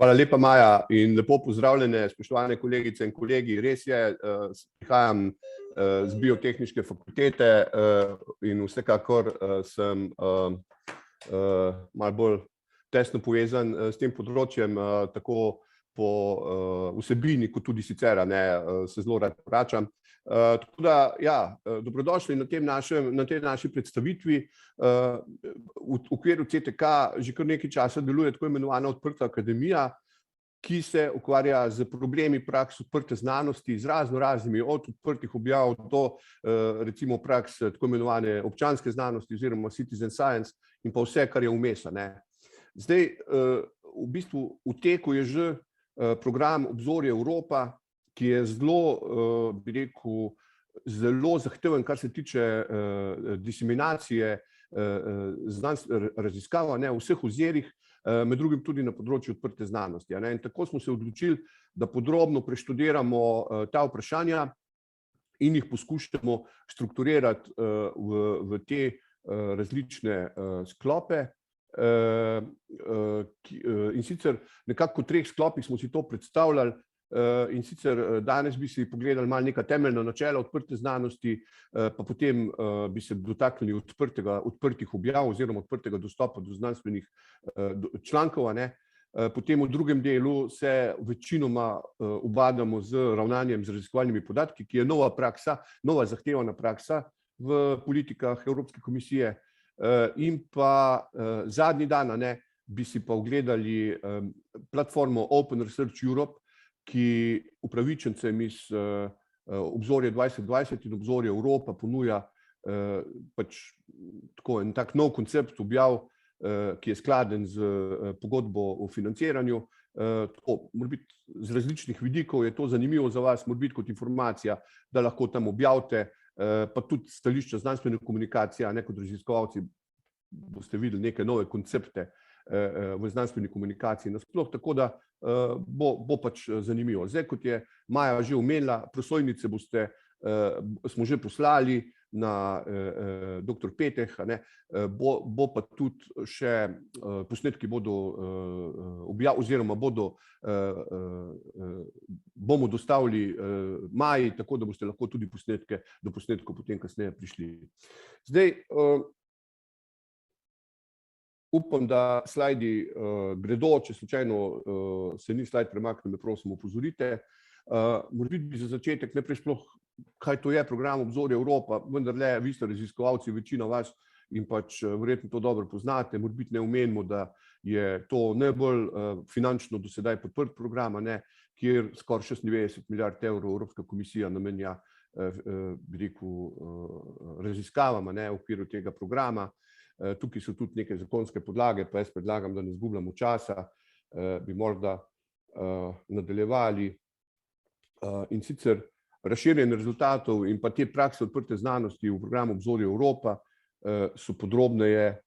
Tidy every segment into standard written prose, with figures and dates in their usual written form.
Hvala lepa, Maja, in lepo pozdravljene, spoštovane kolegice in kolegi. Res je, prihajam z biotehniške fakultete in vsekakor sem malo bolj tesno povezan s tem področjem, tako po vsebini, kot tudi sicer, se zelo rad vračam. Tako da, ja, dobrodošli na tej naši predstavitvi. V okviru CTK že kar nekaj časa deluje tako imenovana odprta akademija, ki se ukvarja z problemi praks odprte znanosti, z raznimi, od odprtih objav do recimo praks tako imenovane občanske znanosti oziroma citizen science in pa vse, kar je vmes. Zdaj, v bistvu v teku je že program Obzorje Evropa, ki je zelo, bi rekel, zelo zahteven, kar se tiče diseminacije raziskav v vseh ozirih, med drugim tudi na področju odprte znanosti. In tako smo se odločili, da podrobno preštudiramo ta vprašanja in jih poskušamo strukturirati v te različne sklope. In sicer nekako v 3 sklopih smo si to predstavljali. In sicer danes bi si pogledali malo neka temeljna načela odprte znanosti, pa potem bi se dotaknili odprtih objav oziroma odprtega dostopa do znanstvenih člankov. Potem v drugem delu se večinoma ubadamo z ravnanjem z raziskovalnimi podatki, ki je nova praksa, nova zahtevana praksa v politikah Evropske komisije. In pa zadnji dan bi si pa ogledali platformo Open Research Europe, ki upravičencem iz Obzorja 2020 in Obzorja Evropa ponuja en tak nov koncept objav, ki je skladen z pogodbo o financiranju. Z različnih vidikov je to zanimivo za vas, mora biti kot informacija, da lahko tam objavite, pa tudi stališča znanstvene komunikacije, kot raziskovalci boste videli neke nove koncepte v znanstveni komunikaciji nasploh, tako da bo pač zanimivo. Zdaj, kot je Maja že omenila, prosojnice smo že poslali na dr. Peteh, bo pa tudi še posnetki bodo oziroma bomo dostavili Maji, tako da boste lahko tudi do posnetkov potem kasneje prišli. Zdaj, upam, da slajdi gredo, če slučajno se ni slajd premaknil, me prosim opozorite. Morebiti bi za začetek najprej sploh, kaj to je program Obzorje Evropa, vendarle vi ste raziskovalci, večina vas in pač verjetno to dobro poznate, morebiti ne omenimo, da je to najbolj finančno do sedaj podprt program, kjer skoraj 96 milijard evrov Evropska komisija namenja, bi rekel, raziskavam v okviru tega programa. Tukaj so tudi neke zakonske podlage, pa jaz predlagam, da ne izgubljamo časa, bi morda nadaljevali. In sicer razširjanje rezultatov in pa te prakse odprte znanosti v programu Obzorje Evropa so podrobneje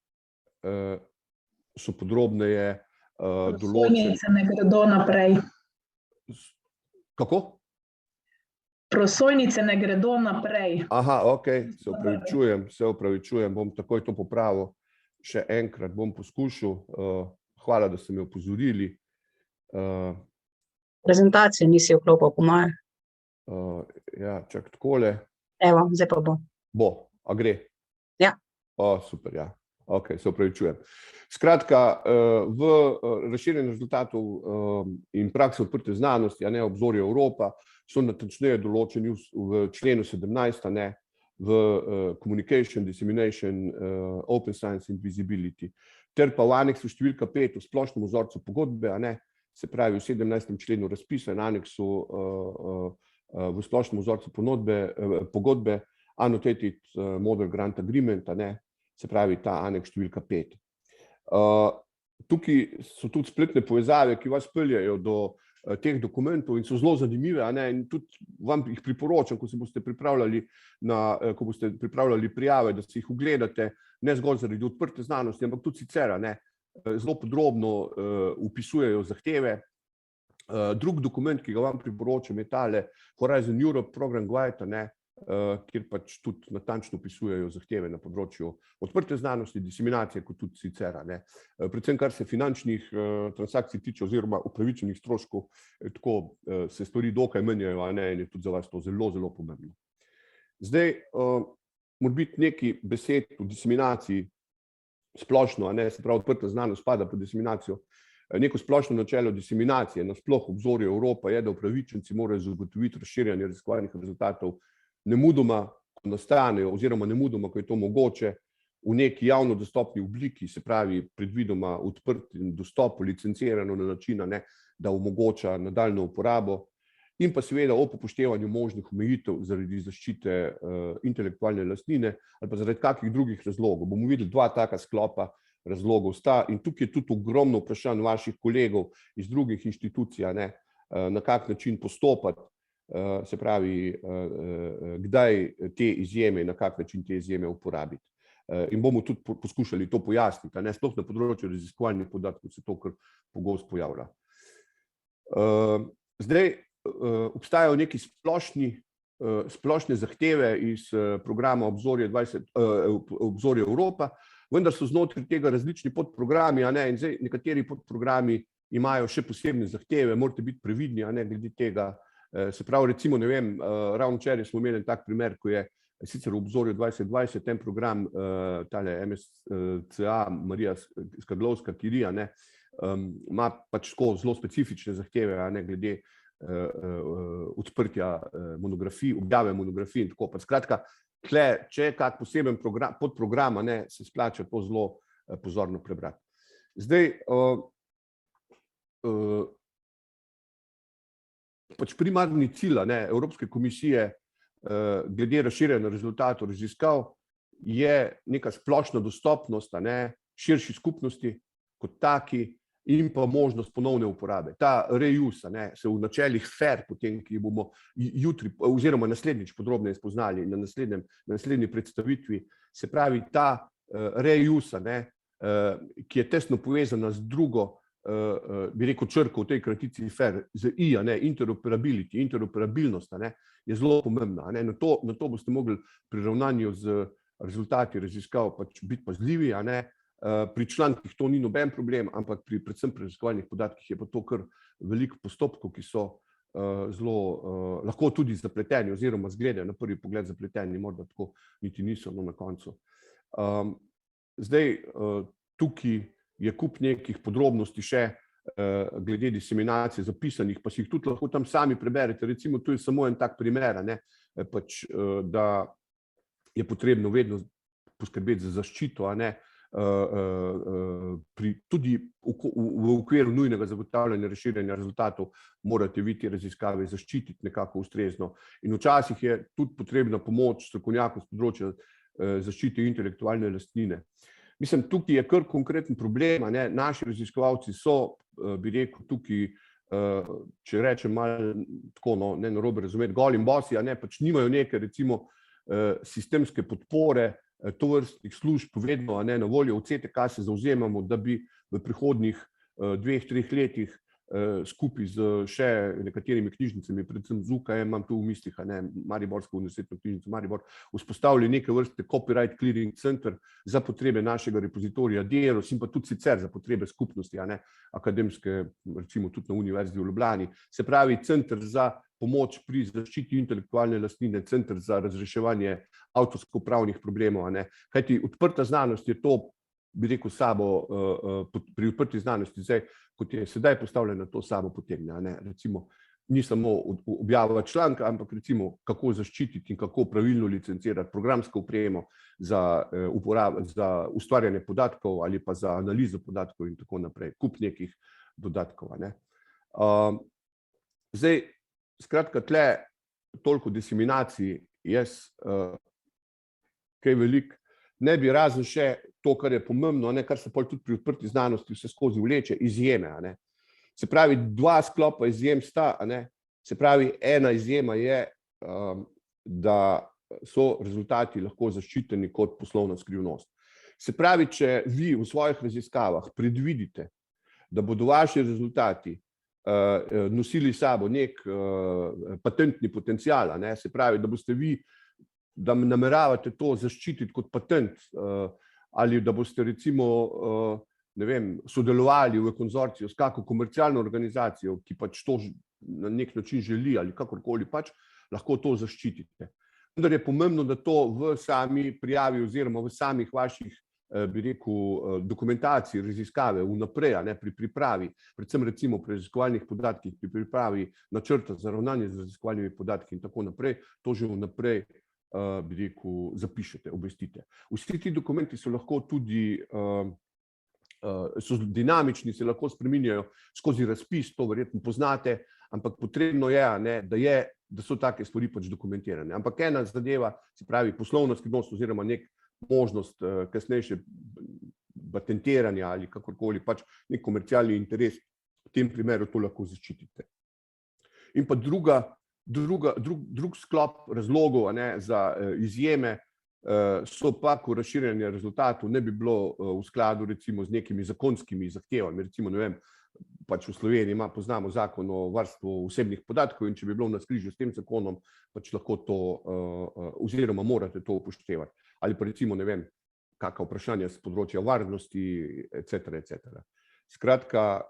določene. Prosojnice ne gredo naprej. Kako? Prosojnice ne gredo naprej. Aha, okej, se opravičujem, bom takoj to popravil. Še enkrat bom poskušal. Hvala, da ste me opozorili. Prezentacije nisi vklopil, po moje. Ja, čak takole. Evo, zdaj pa bo. Bo, a gre? Ja. Super, ja. Ok, se opravičujem. Skratka, v razširjenju rezultatov in prakse odprte znanosti, Obzorje Evropa, so natančneje določeni v členu 17, v Communication, Dissemination, Open Science and Visibility, ter pa v aneksu številka 5 v splošnem vzorcu pogodbe, se pravi v 17. členu razpisa in aneksu v splošnem vzorcu pogodbe, Annotated Model Grant Agreement, se pravi ta aneks številka 5. Tukaj so tudi spletne povezave, ki vas peljejo do teh dokumentov in so zelo zanimive, in tudi vam jih priporočam, ko boste pripravljali prijave, da si jih ogledate, ne zgolj zaradi odprte znanosti, ampak tudi sicer, zelo podrobno opisujejo zahteve. Drug dokument, ki ga vam priporočam, je tale Horizon Europe Program Guide, kjer pač tudi natančno opisujejo zahteve na področju odprte znanosti, diseminacije, kot tudi sicer, ne. Predvsem, kar se finančnih transakcij tiče oziroma upravičenih stroškov, tako se stvari dokaj menjajo, ne, in je tudi za vas to zelo, zelo pomembno. Zdaj, mora biti nekaj besed o diseminaciji splošno, ne, se pravi, odprta znanost spada pod diseminacijo. Neko splošno načelo diseminacije, nasploh obzorje Evropa je, da upravičenci morajo zagotoviti razširjanje raziskovalnih rezultatov nemudoma, ko nastanejo, oziroma nemudoma, ko je to mogoče, v neki javno dostopni obliki, se pravi predvidoma odprt dostop, licencirano na način, ne, da omogoča nadaljnjo uporabo, in pa seveda ob upoštevanju možnih omejitev zaradi zaščite intelektualne lastnine ali pa zaradi kakih drugih razlogov. Bomo videli dva taka sklopa razlogov sta in tukaj je tudi ogromno vprašanj vaših kolegov iz drugih inštitucij, ne, na kak način postopati, se pravi, kdaj te izjeme in na kak način te izjeme uporabiti. In bomo tudi poskušali to pojasniti, ne, sploh na področju raziskovalnih podatkov se to kar pogosto pojavlja. Zdaj, obstajajo neki splošne zahteve iz programa Obzorje Evropa, vendar so znotraj tega različni podprogrami, a ne, in zdaj nekateri podprogrami imajo še posebne zahteve, morate biti previdni, a ne, glede tega. Se pravi, recimo, ne vem, ravno včeraj smo imeli tak primer, ko je sicer v Obzorju 2020 en program, tale MSCA, Marija Skadlovska-Curie, ne, ima pač tako zelo specifične zahteve, a ne, glede odprtja monografij, objave monografij in tako. Pa skratka, tle, če je kak poseben podprogram, ne, se splača to zelo pozorno prebrati. Zdaj, pač primarni cilj, ne, Evropske komisije glede razširjanja rezultatov raziskav je neka splošna dostopnost, ne, širši skupnosti kot taki in pa možnost ponovne uporabe. Ta reuse, ne, se v načelih FAIR, potem, ki bomo jutri oziroma naslednjič podrobneje spoznali na naslednji predstavitvi, se pravi ta reuse, ne, ki je tesno povezana z drugo, bi rekel, črko v tej kratici FAIR, z I, ne, interoperability, interoperabilnost, ne, je zelo pomembna, ne. Na to boste mogli pri ravnanju z rezultati raziskav pač biti pazljivi, a ne. Pri člankih to ni noben problem, ampak predvsem pri raziskovalnih podatkih je pa to kar veliko postopkov, ki so zelo lahko tudi zapleteni oziroma izgledajo na prvi pogled zapleteni, morda tako niti niso, no, na koncu. Zdaj, tukaj je kup nekih podrobnosti še glede diseminacije zapisanih, pa si jih tudi lahko tam sami preberete. Recimo, tu je samo en tak primer, ne, pač, da je potrebno vedno poskrbeti za zaščito, a ne, tudi v okviru nujnega zagotavljanja razširjanja rezultatov morate vi te raziskave zaščititi nekako ustrezno. In včasih je tudi potrebna pomoč strokovnjakov s področja zaščite intelektualne lastnine. Mislim, tukaj je kar konkreten problem, ne, naši raziskovalci so, bi rekel, tukaj, če rečem malo tako, no, ne narobe razumeti, goli in bosi, a ne, pač nimajo neke, recimo, sistemske podpore tovrstnih služb vedno, a ne, na voljo. V CTK se zavzemamo, da bi v prihodnjih 2-3 letih skupaj z še nekaterimi knjižnicami, predvsem z UKM, imam tu v mislih, a ne, Mariborsko univerzitetno knjižnico Maribor, vzpostavili neke vrste copyright clearing center za potrebe našega repozitorija Deros in pa tudi sicer za potrebe skupnosti, a ne, akademske, recimo tudi na Univerzi v Ljubljani. Se pravi, center za pomoč pri zaščiti intelektualne lastnine, center za razreševanje avtorsko-pravnih problemov, a ne. Kajti odprta znanost je to, bi rekel, sabo, pri odprti znanosti, zdaj, kot je sedaj postavljeno, to sabo potegne, a ne. Recimo, ni samo objava članka, ampak recimo, kako zaščititi in kako pravilno licencirati programsko opremo za ustvarjanje podatkov ali pa za analizo podatkov in tako naprej. Kup nekih dodatkov, a ne. Zdaj, skratka, tle toliko diseminacij, jaz kaj veliko ne bi, razen še to, kar je pomembno, ne, kar se pol tudi pri odprti znanosti vse skozi vleče, izjeme, a ne. Se pravi, dva sklopa izjem sta, a ne. Se pravi, ena izjema je, da so rezultati lahko zaščiteni kot poslovna skrivnost. Se pravi, če vi v svojih raziskavah predvidite, da bodo vaši rezultati nosili sabo nek patentni potencial, a ne, se pravi, da boste vi da nameravate to zaščititi kot patent, ali da boste recimo ne vem, sodelovali v konzorciju s kako komercialno organizacijo, ki pač to na nek način želi ali kakorkoli pač, lahko to zaščitite. Vendar je pomembno, da to v sami prijavi oziroma v samih vaših, bi rekel, dokumentacij, raziskave vnaprej, ne, pri pripravi, predvsem recimo pri raziskovalnih podatkih, pri pripravi načrta za ravnanje z raziskovalnimi podatki in tako naprej, to že vnaprej, bi rekel, zapišete, obvestite. Vsi ti dokumenti so lahko tudi so dinamični, se lahko spreminjajo skozi razpis, to verjetno poznate, ampak potrebno je, ne, da so take stvari pač dokumentirane. Ampak ena zadeva, se pravi poslovna skrivnost oziroma nek možnost kasnejše patentiranja ali kakorkoli, pač nek komercialni interes, v tem primeru to lahko zaščitite. In pa drug sklop razlogov, ne, za izjeme so pa, ko razširjanje rezultatov ne bi bilo v skladu recimo z nekimi zakonskimi zahtevami, recimo, ne vem, pač v Sloveniji poznamo zakon o varstvu osebnih podatkov in če bi bilo v navzkrižju s tem zakonom, pač lahko to oziroma morate to upoštevati. Ali pa recimo, ne vem, kakšna vprašanja z področja varnosti, etc. Skratka,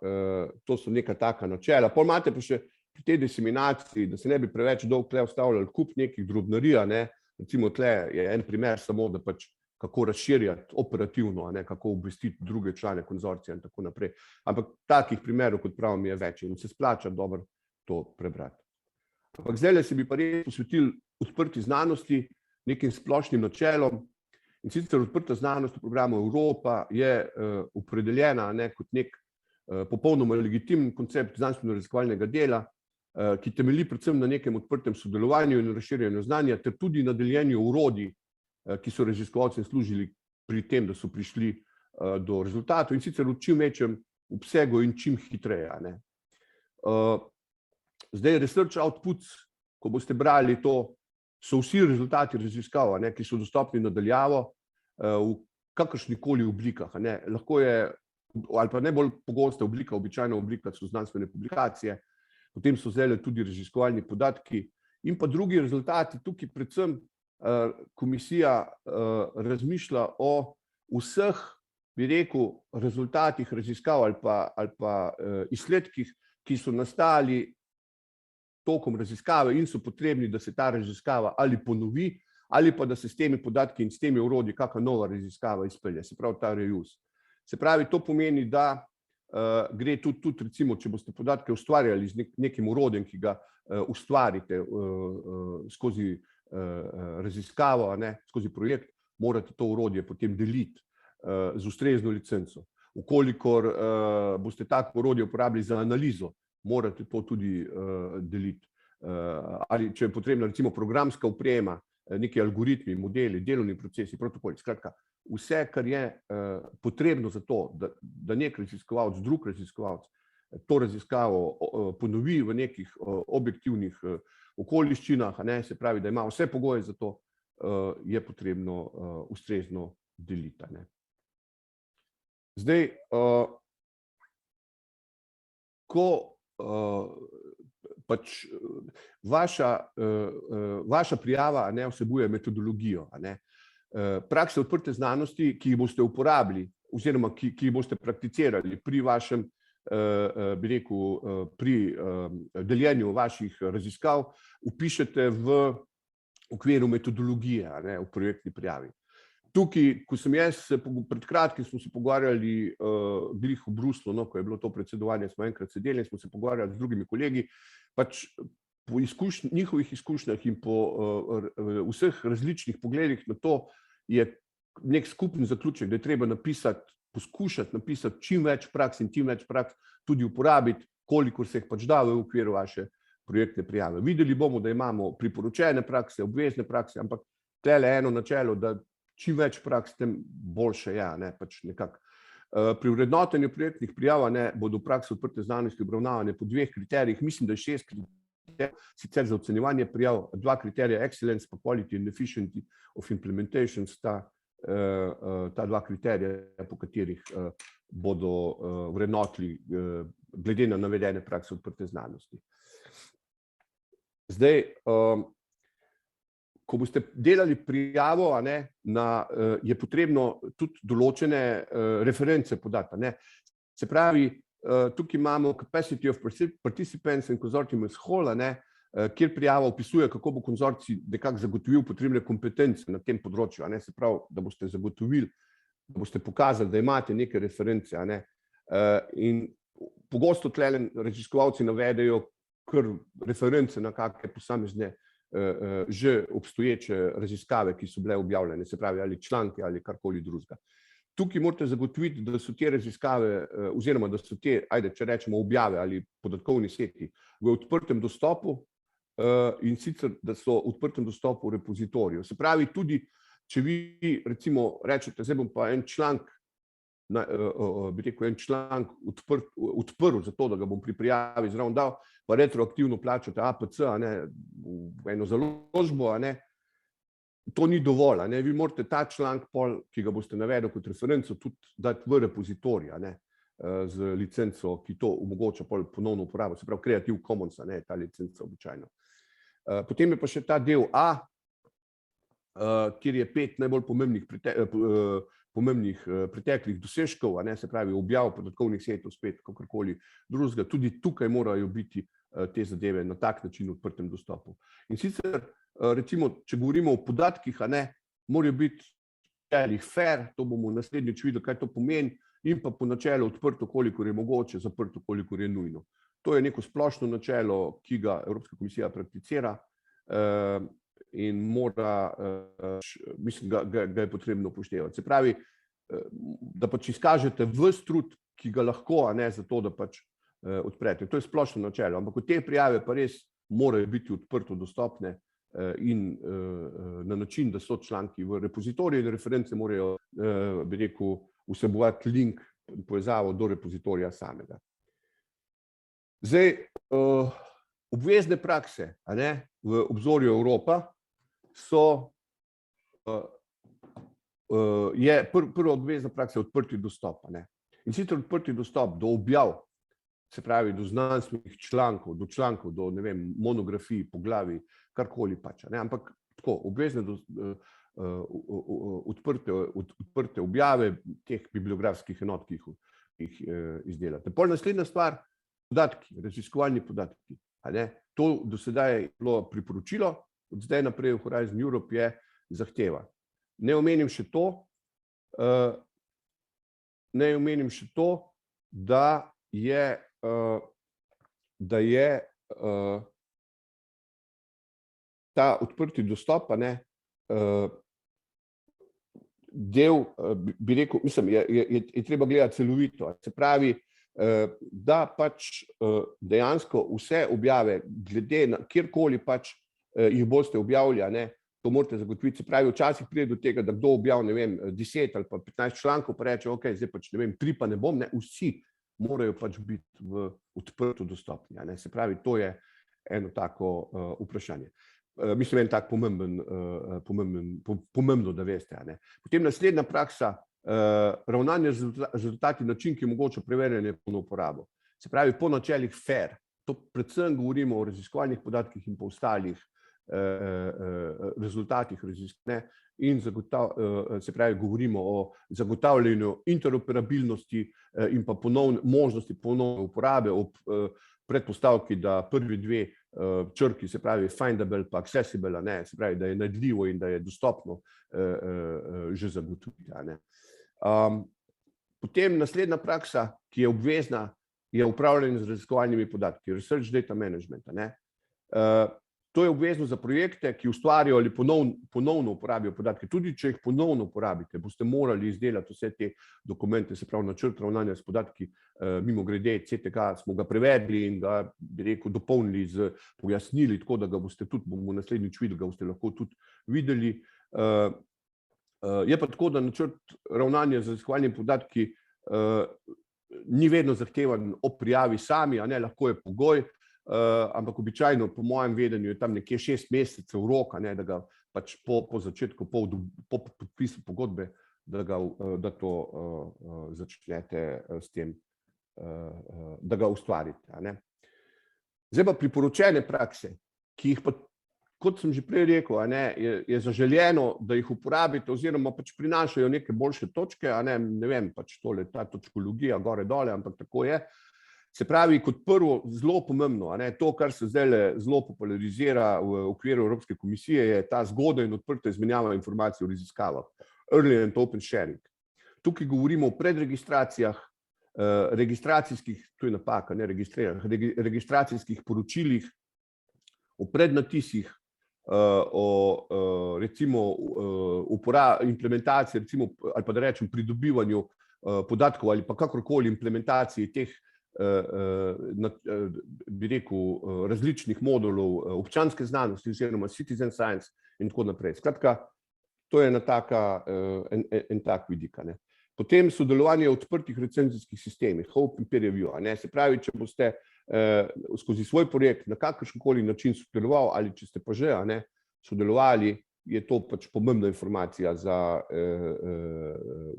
to so neka taka načela. Pol imate pa še pri tej diseminaciji, da se ne bi preveč dolgo tle ustavljali kup nekih drobnarija, ne, recimo tle je en primer samo, da pač kako razširjati operativno, ne, kako obvestiti druge člane konzorcija in tako naprej. Ampak takih primerov, kot pravim, je več in se splača dobro to prebrati. Ampak zdajle se bi pa res posvetili odprti znanosti, nekim splošnim načelom, in sicer odprta znanost v programu Evropa je opredeljena, ne, kot nek popolnoma legitimen koncept znanstveno-raziskovalnega dela, ki temelji predvsem na nekem odprtem sodelovanju in razširjanju znanja ter tudi na deljenju orodij, ki so raziskovalcem služili pri tem, da so prišli do rezultatov, in sicer v čim večjem obsegu in čim hitreje, ne. Zdaj research outputs, ko boste brali to, so vsi rezultati raziskav, ne, ki so dostopni na daljavo v kakršnikoli oblikah, ne. Lahko je, ali pa najbolj pogosta oblika, običajna oblika so znanstvene publikacije, potem so zdajle tudi raziskovalni podatki in pa drugi rezultati. Tukaj predvsem komisija razmišlja o vseh, bi rekel, rezultatih raziskav ali pa izsledkih, ki so nastali tokom raziskave in so potrebni, da se ta raziskava ali ponovi, ali pa da se s temi podatki in s temi orodji kakšna nova raziskava izpelje, se pravi ta reuse. Se pravi, to pomeni, da gre tudi recimo, če boste podatke ustvarjali z nekim orodjem, ki ga ustvarite skozi raziskavo, ne, skozi projekt, morate to orodje potem deliti z ustrezno licenco. Vkolikor boste tako orodje uporabili za analizo, morate to tudi deliti. Ali če je potrebna recimo programska oprema, neki algoritmi, modeli, delovni procesi, protokoli, skratka, vse, kar je potrebno za to, da nek raziskovalec, drug raziskovalec to raziskavo ponovi v nekih objektivnih okoliščinah, ne, se pravi, da ima vse pogoje za to, je potrebno ustrezno deliti, ne. Zdaj, ko pač vaša prijava, ne, vsebuje metodologijo, ne, prakse odprte znanosti, ki jih boste uporabili oziroma ki jih boste prakticirali pri vašem, bi rekel, pri deljenju vaših raziskav, vpišete v okviru metodologije, ne, v projektni prijavi. Tukaj, ko sem jaz, pred kratkim smo se pogovarjali glih v Bruslu, no, ko je bilo to predsedovanje, smo enkrat sedeli in smo se pogovarjali z drugimi kolegi, pač po njihovih izkušnjah in po vseh različnih pogledih na to je nek skupni zaključek, da je treba poskušati napisati čim več praks in čim več praks tudi uporabiti, kolikor se jih pač da v okviru vaše projektne prijave. Videli bomo, da imamo priporočene prakse, obvezne prakse, ampak tele eno načelo, da čim več praks, tem boljše je, ne, pač nekako. Pri vrednotenju projektnih prijav, ne, bodo prakse odprte znanosti obravnavane po 2 kriterijih, mislim, da je 6 kriterijev, sicer za ocenjevanje prijav, 2 kriterija, excellence pa quality and efficiency of implementation, sta ta 2 kriterija, po katerih bodo vrednotili glede na navedene prakse odprte znanosti. Zdaj, ko boste delali prijavo, je potrebno tudi določene reference podati. Se pravi, tukaj imamo Capacity of Participants and Consortium as Whole, kjer prijava opisuje, kako bo konzorcij nekako zagotovil potrebne kompetence na tem področju. Se pravi, da boste zagotovili, da boste pokazali, da imate neke reference. In pogosto tlele raziskovalci navedejo kar reference na kakšne posamezne že obstoječe raziskave, ki so bile objavljene, se pravi ali članke ali karkoli drugega. Tukaj morate zagotoviti, da so te raziskave oziroma da so te, če rečemo, objave ali podatkovni seti v odprtem dostopu in sicer, da so v odprtem dostopu v repozitoriju. Se pravi, tudi če vi recimo rečete, zdaj bom pa en članek odprl za to, da ga bom pri prijavi zraven dal, pa retroaktivno plačate APC, v eno založbo, to ni dovolj. Vi morate ta članek, ki ga boste navedel kot referenco, tudi dati v repozitorij z licenco, ki to omogoča ponovno uporabo, se pravi Creative Commons, ta licenca običajno. Potem je pa še ta del A, kjer je 5 najbolj pomembnih preteklih dosežkov, se pravi objav podatkovnih setov, spet kakorkoli drugega, tudi tukaj morajo biti te zadeve na tak način v odprtem dostopu. In sicer, recimo, če govorimo o podatkih, morajo biti fair, to bomo naslednjič videli, kaj to pomeni, in pa po načelu odprto, kolikor je mogoče, zaprto, kolikor je nujno. To je neko splošno načelo, ki ga Evropska komisija prakticira in mora, mislim, ga je potrebno upoštevati. Se pravi, da pač izkažete ves trud, ki ga lahko, za to, da pač odprete. To je splošno načelo, ampak te prijave pa res morajo biti odprto dostopne in na način, da so članki v repozitoriju in reference morajo, bi rekel, vsebovati link, povezavo do repozitorija samega. Zdaj, obvezne prakse v obzorju Evropa je prva obvezna praksa odprti dostop. In sicer odprti dostop do objav, se pravi do znanstvenih člankov, do ne vem, monografij, poglavij, karkoli pač. Ampak tako, obvezne odprte objave teh bibliografskih enot, ki jih izdelate. Pol naslednja stvar, podatki, raziskovalni podatki. To do sedaj je bilo priporočilo, od zdaj naprej v Horizon Europe je zahteva. Ne omenim še to, da je ta odprti dostop del, bi rekel, mislim, je treba gledati celovito. Se pravi, da pač dejansko vse objave, glede na kjerkoli pač jih boste objavili, to morate zagotoviti. Se pravi, včasih pride do tega, da kdo objavi, ne vem, 10 ali pa 15 člankov, pa reče, ok, zdaj pač, ne vem, 3 pa ne bom, vsi morajo pač biti v odprto dostopni. Se pravi, to je eno tako vprašanje. Mislim, en tak pomembno, da veste. Potem naslednja praksa, ravnanje z rezultati, način, ki omogoča preverjanje polno uporabo. Se pravi, po načelih FAIR. To predvsem govorimo o raziskovalnih podatkih in pa ostalih rezultatih raziskav in se pravi, govorimo o zagotavljanju interoperabilnosti in pa možnosti ponovne uporabe ob predpostavki, da prvi dve črki, se pravi findable pa accessible, se pravi, da je najdljivo in da je dostopno že zagotoviti. Potem naslednja praksa, ki je obvezna, je upravljanje z raziskovalnimi podatki, research data management. To je obvezno za projekte, ki ustvarjajo ali ponovno uporabijo podatke. Tudi če jih ponovno uporabite, boste morali izdelati vse te dokumente, se pravi načrt ravnanja s podatki, mimogrede CTK smo ga prevedli in ga, bi rekel, dopolnili z pojasnili, tako da ga boste tudi, bomo naslednjič videli, ga boste lahko tudi videli. Je pa tako, da načrt ravnanja z raziskovalnimi podatki ni vedno zahtevan ob prijavi sami, lahko je pogoj, ampak običajno, po mojem vedenju, je tam nekje 6 mesecev roka, da ga pač po začetku, po podpisu pogodbe, da to začnete s tem, da ga ustvarite. Zdaj pa priporočene prakse, ki kot sem že prej rekel, je zaželjeno, da jih uporabite oziroma pač prinašajo neke boljše točke, ne vem, pač tole, ta točkologija gore dole, ampak tako je. Se pravi, kot prvo, zelo pomembno, to, kar se zdaj zelo popularizira v okviru Evropske komisije, je ta zgodnja in odprta izmenjava informacij o raziskavah, early and open sharing. Tukaj govorimo o predregistracijah, registracijskih, to je napaka, ne registriranih, registracijskih poročilih, o prednatisih, o recimo implementaciji, recimo, ali pa da rečem pridobivanju podatkov ali pa kakorkoli implementaciji teh, bi rekel, različnih modulov občanske znanosti oziroma citizen science in tako naprej. Skratka, to je en tak vidik. Potem sodelovanje v odprtih recenzijskih sistemih, open peer review. Se pravi, če boste skozi svoj projekt na kakršenkoli način sodelovali ali če ste pa že sodelovali, je to pač pomembna informacija za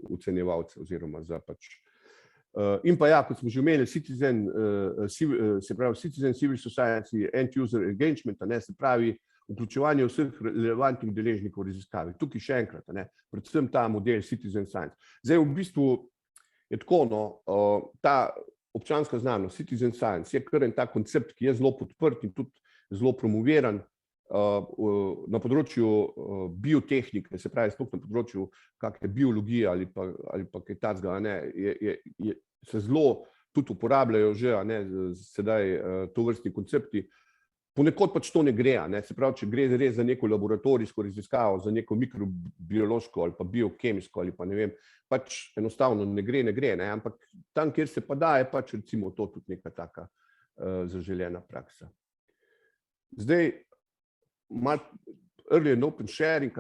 ocenjevalce oziroma za pač. In pa ja, kot smo že imeli, citizen civil society, end user engagement, se pravi vključevanje vseh relevantnih deležnikov v raziskavi. Tukaj še enkrat, predvsem ta model citizen science. Zdaj v bistvu je tako, ta občanska znanost, citizen science, je kar en ta koncept, ki je zelo podprt in tudi zelo promoviran na področju biotehnike, se pravi sploh na področju kakšne biologije ali pa kaj takega, se zelo tudi uporabljajo že sedaj tovrstni koncepti. Ponekod pač to ne gre, se pravi, če gre res za neko laboratorijsko raziskavo, za neko mikrobiološko ali pa biokemijsko ali pa ne vem, pač enostavno ne gre, ampak tam, kjer se pa da, je pač recimo to tudi neka taka zaželjena praksa. Zdaj, early and open sharing,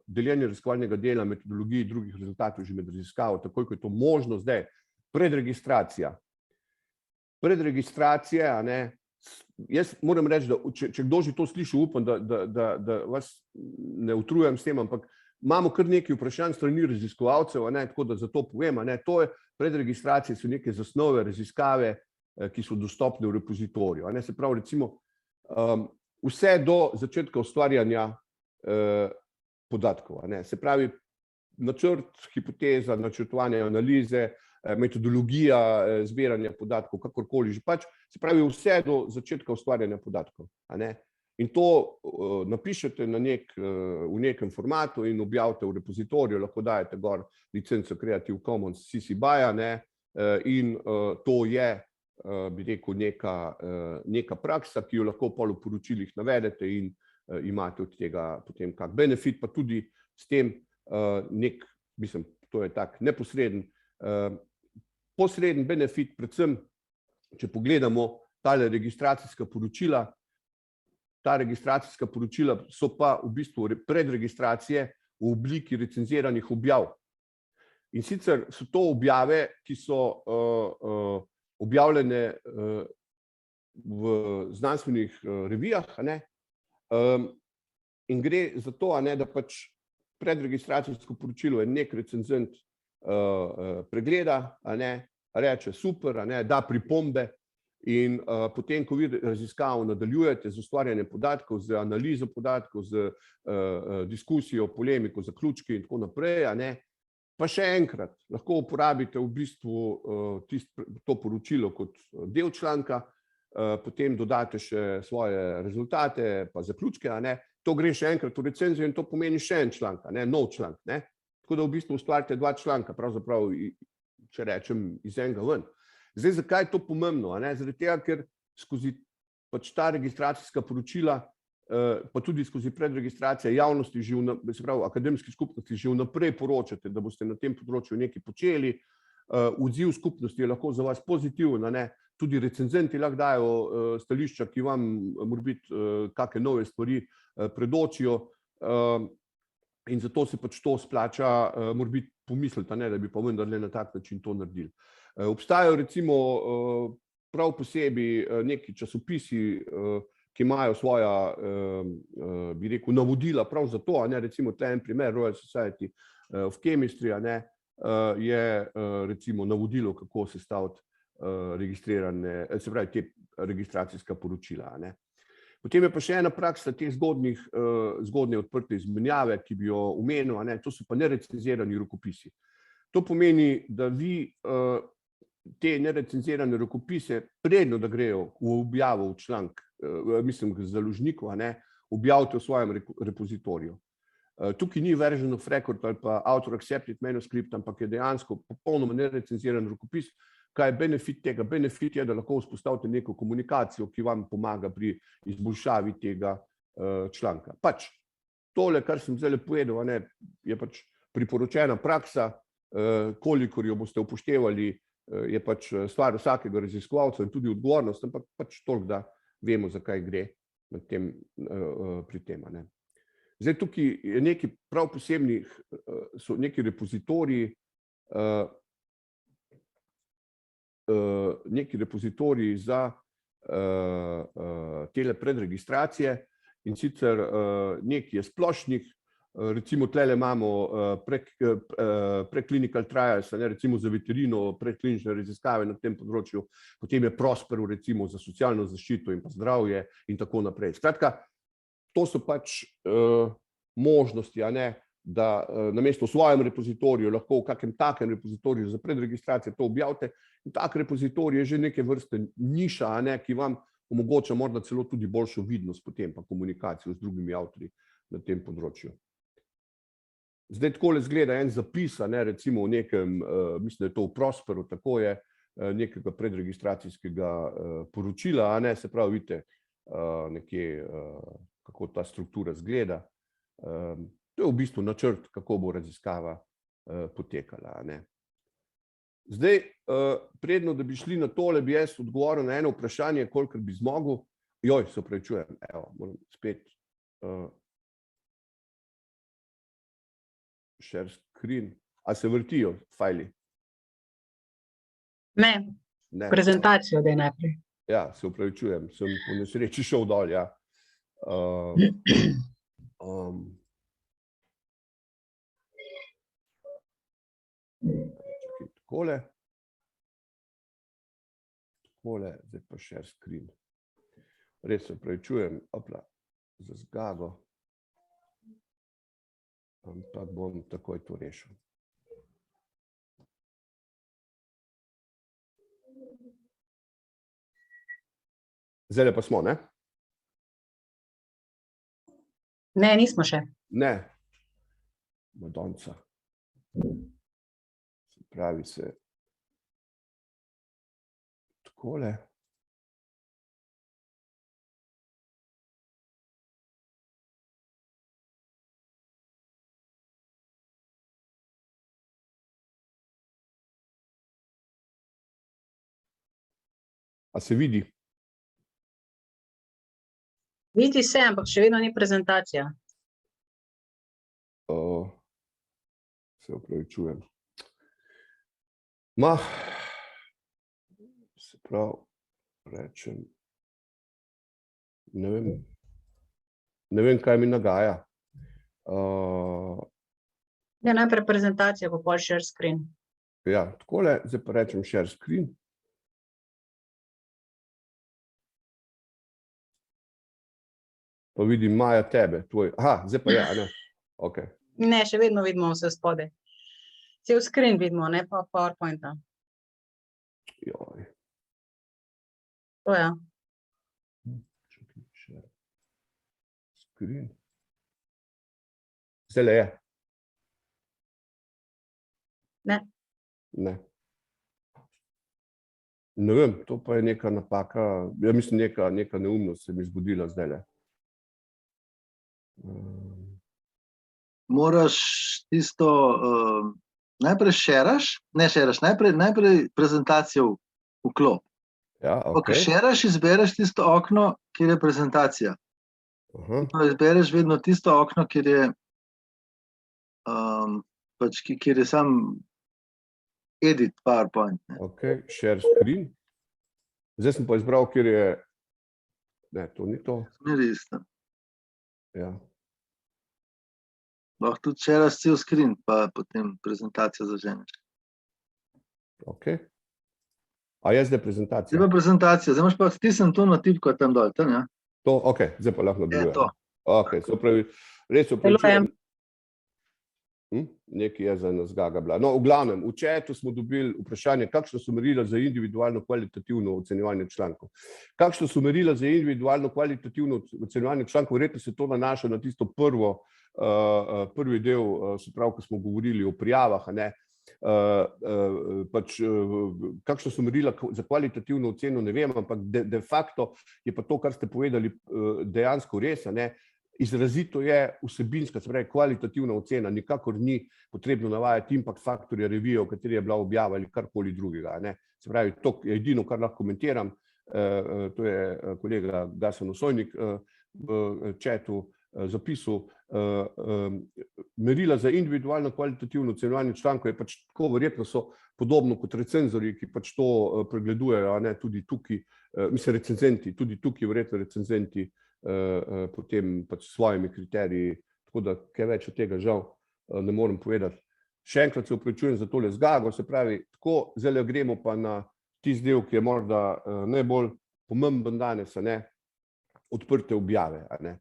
deljenje raziskovalnega dela, metodologij, drugih rezultatov že med raziskavo, takoj, ko je to možno zdaj, predregistracija. Predregistracija, jaz moram reči, da če kdo že to sliši, upam, da vas ne utrujam s tem, ampak imamo kar nekaj vprašanj strani raziskovalcev, tako da zato povem, to je predregistracije, so neke zasnove raziskave, ki so dostopne v repozitoriju. Se pravi, recimo, vse do začetka ustvarjanja podatkov. Se pravi, načrt, hipoteza, načrtovanje analize, metodologija zbiranja podatkov, kakorkoli že pač, se pravi vse do začetka ustvarjanja podatkov. In to napišete v nekem formatu in objavite v repozitoriju, lahko dajete gor licenco Creative Commons CC BY, in to je, bi rekel, neka praksa, ki jo lahko pol v poročilih navedete in imate od tega potem kak benefit, pa tudi s tem nek, mislim, to je tak neposreden, posreden benefit, predvsem, če pogledamo tale registracijska poročila. Ta registracijska poročila so pa v bistvu predregistracije v obliki recenziranih objav. In sicer so to objave, ki so objavljene v znanstvenih revijah, in gre za to, da pač predregistracijsko poročilo je nek recenzent pregleda, reče super, da pripombe in potem, ko vi raziskavo nadaljujete z ustvarjanjem podatkov, z analizo podatkov, z diskusijo, polemiko, zaključki in tako naprej, pa še enkrat lahko uporabite v bistvu to poročilo kot del članka, potem dodate še svoje rezultate pa zaključke, to gre še enkrat v recenzijo in to pomeni še en članek, nov članek. Tako da v bistvu ustvarite dva članka, pravzaprav, če rečem, iz enega ven. Zdaj, zakaj je to pomembno? Zaradi tega, ker skozi pač ta registracijska poročila, pa tudi skozi predregistracije javnosti, se pravi akademski skupnosti, že vnaprej poročate, da boste na tem področju nekaj počeli, odziv skupnosti je lahko za vas pozitiven, tudi recenzenti lahko dajo stališča, ki vam morebiti kakšne nove stvari predočijo, in zato se pač to splača morebiti pomisliti, da bi pa vendarle na tak način to naredili. Obstajajo recimo prav posebej neki časopisi, ki imajo svoja, bi rekel, navodila prav za to, recimo ta en primer, Royal Society of Chemistry, je recimo navodilo, kako sestaviti registrirane, se pravi te registracijska poročila. Potem je pa še ena praksa teh zgodnje odprte izmenjave, ki bi jo omenil, to so pa nerecenzirani rokopisi. To pomeni, da vi te nerecenzirane rokopise, predno da grejo v objavo v članek, mislim, k založniku, objavite v svojem repozitoriju. Tukaj ni version of record ali pa author accepted manuscript, ampak je dejansko popolnoma nerecenziran rokopis. Kaj je benefit tega? Benefit je, da lahko vzpostavite neko komunikacijo, ki vam pomaga pri izboljšavi tega članka. Pač tole, kar sem zdaj povedal, je pač priporočena praksa, kolikor jo boste upoštevali, je pač stvar vsakega raziskovalca in tudi odgovornost, ampak pač toliko, da vemo, zakaj gre pri tem. Zdaj tukaj je nekaj prav posebnih, so neki repozitoriji, za tele predregistracije in sicer nekaj je splošnih, recimo tlele imamo preclinical trials, recimo za veterino, predklinične raziskave na tem področju, potem je Prosperu recimo za socialno zaščito in pa zdravje in tako naprej. Skratka, to so pač možnosti, da namesto v svojem repozitoriju lahko v kakem takem repozitoriju za predregistracijo to objavite. In tak repozitorij je že neke vrste niša, ki vam omogoča morda celo tudi boljšo vidnost potem pa komunikacijo z drugimi avtorji na tem področju. Zdaj takole zgleda en zapis, recimo v nekem, mislim, da je to v Prosperu, tako je, nekega predregistracijskega poročila, se pravi, vidite nekje, kako ta struktura zgleda. To je v bistvu načrt, kako bo raziskava potekala. Zdaj, predno, da bi šli na tole, bi jaz odgovoril na eno vprašanje, kolikor bi zmogel. Se opravičujem, moram spet share screen. A se vrtijo fajli? Ne, prezentacijo daj najprej. Ja, se opravičujem, sem po nesreči šel dol, ja. Takole, zdaj pa share screen. Res se opravičujem, za zgago, ampak bom takoj to rešil. Zdaj pa smo, ne? Ne, nismo še. Ne, Madonca. Se pravi se takole. A se vidi? Vidi se, ampak še vedno ni prezentacija. Se opravičujem. Se pravi, rečem, ne vem, kaj mi nagaja. Ja, najprej prezentacija, pa pol share screen. Ja, takole, zdaj pa rečem share screen. Pa vidim Maja tebe, tvoj, zdaj pa ne, ok. Ne, še vedno vidimo vse spode. Cel screen vidimo, ne pa PowerPointa. Joj. To ja. Čakaj, share screen. Zdajle je? Ne. Ne. Ne vem, to pa je neka napaka, ja mislim, neka neumnost se mi zgodila zdajle. Moraš tisto, najprej najprej prezentacijo vklop. Ja, Ko šeraš, izbereš tisto okno, kjer je prezentacija. Izbereš vedno tisto okno, kjer je sam edit PowerPoint. Ok, share screen. Zdaj sem pa izbral, kjer je, ne, to ni to. Smeri isto. Ja. Lahko tudi šeraš cel screen, pa potem prezentacijo zaženeš. Ok. A je zdaj prezentacija? Zdaj pa prezentacija, zdaj imaš pa stisnjen to na tipko tam dol, tam, ja? To, ok, zdaj pa lahko Je nadaljujemo. to. Ok, se pravi, res se Delujem. opravičujem. Nekaj je za nas gaga bila. No, v glavnem, v chatu smo dobili vprašanje, kakšna so merila za individualno kvalitativno ocenjevanje člankov. Kakšna so merila za individualno kvalitativno ocenjevanje člankov? Verjetno se to nanaša na tisto prvi del, se pravi, ko smo govorili o prijavah, a ne. Kakšna so merila za kvalitativno oceno, ne vem, ampak de facto je pa to, kar ste povedali, dejansko res, a ne. Izrazito je vsebinska, se pravi kvalitativna ocena, nikakor ni potrebno navajati impact faktorja revije, v kateri je bila objava ali karkoli drugega, ne. Se pravi, to je edino, kar lahko komentiram, to je kolega Gašan Osojnik v chatu zapisal. Merila za individualno kvalitativno ocenjevanje člankov je pač tako, verjetno so podobno kot recenzorji, ki pač to pregledujejo, a ne, tudi tukaj, mislim recenzenti, tudi tukaj verjetno recenzenti potem pač s svojimi kriteriji, tako da kaj več od tega žal ne morem povedati. Še enkrat se opravičujem za tole zgago, se pravi, tako zdaj gremo pa na tisti del, ki je morda najbolj pomemben danes, a ne, odprte objave, a ne.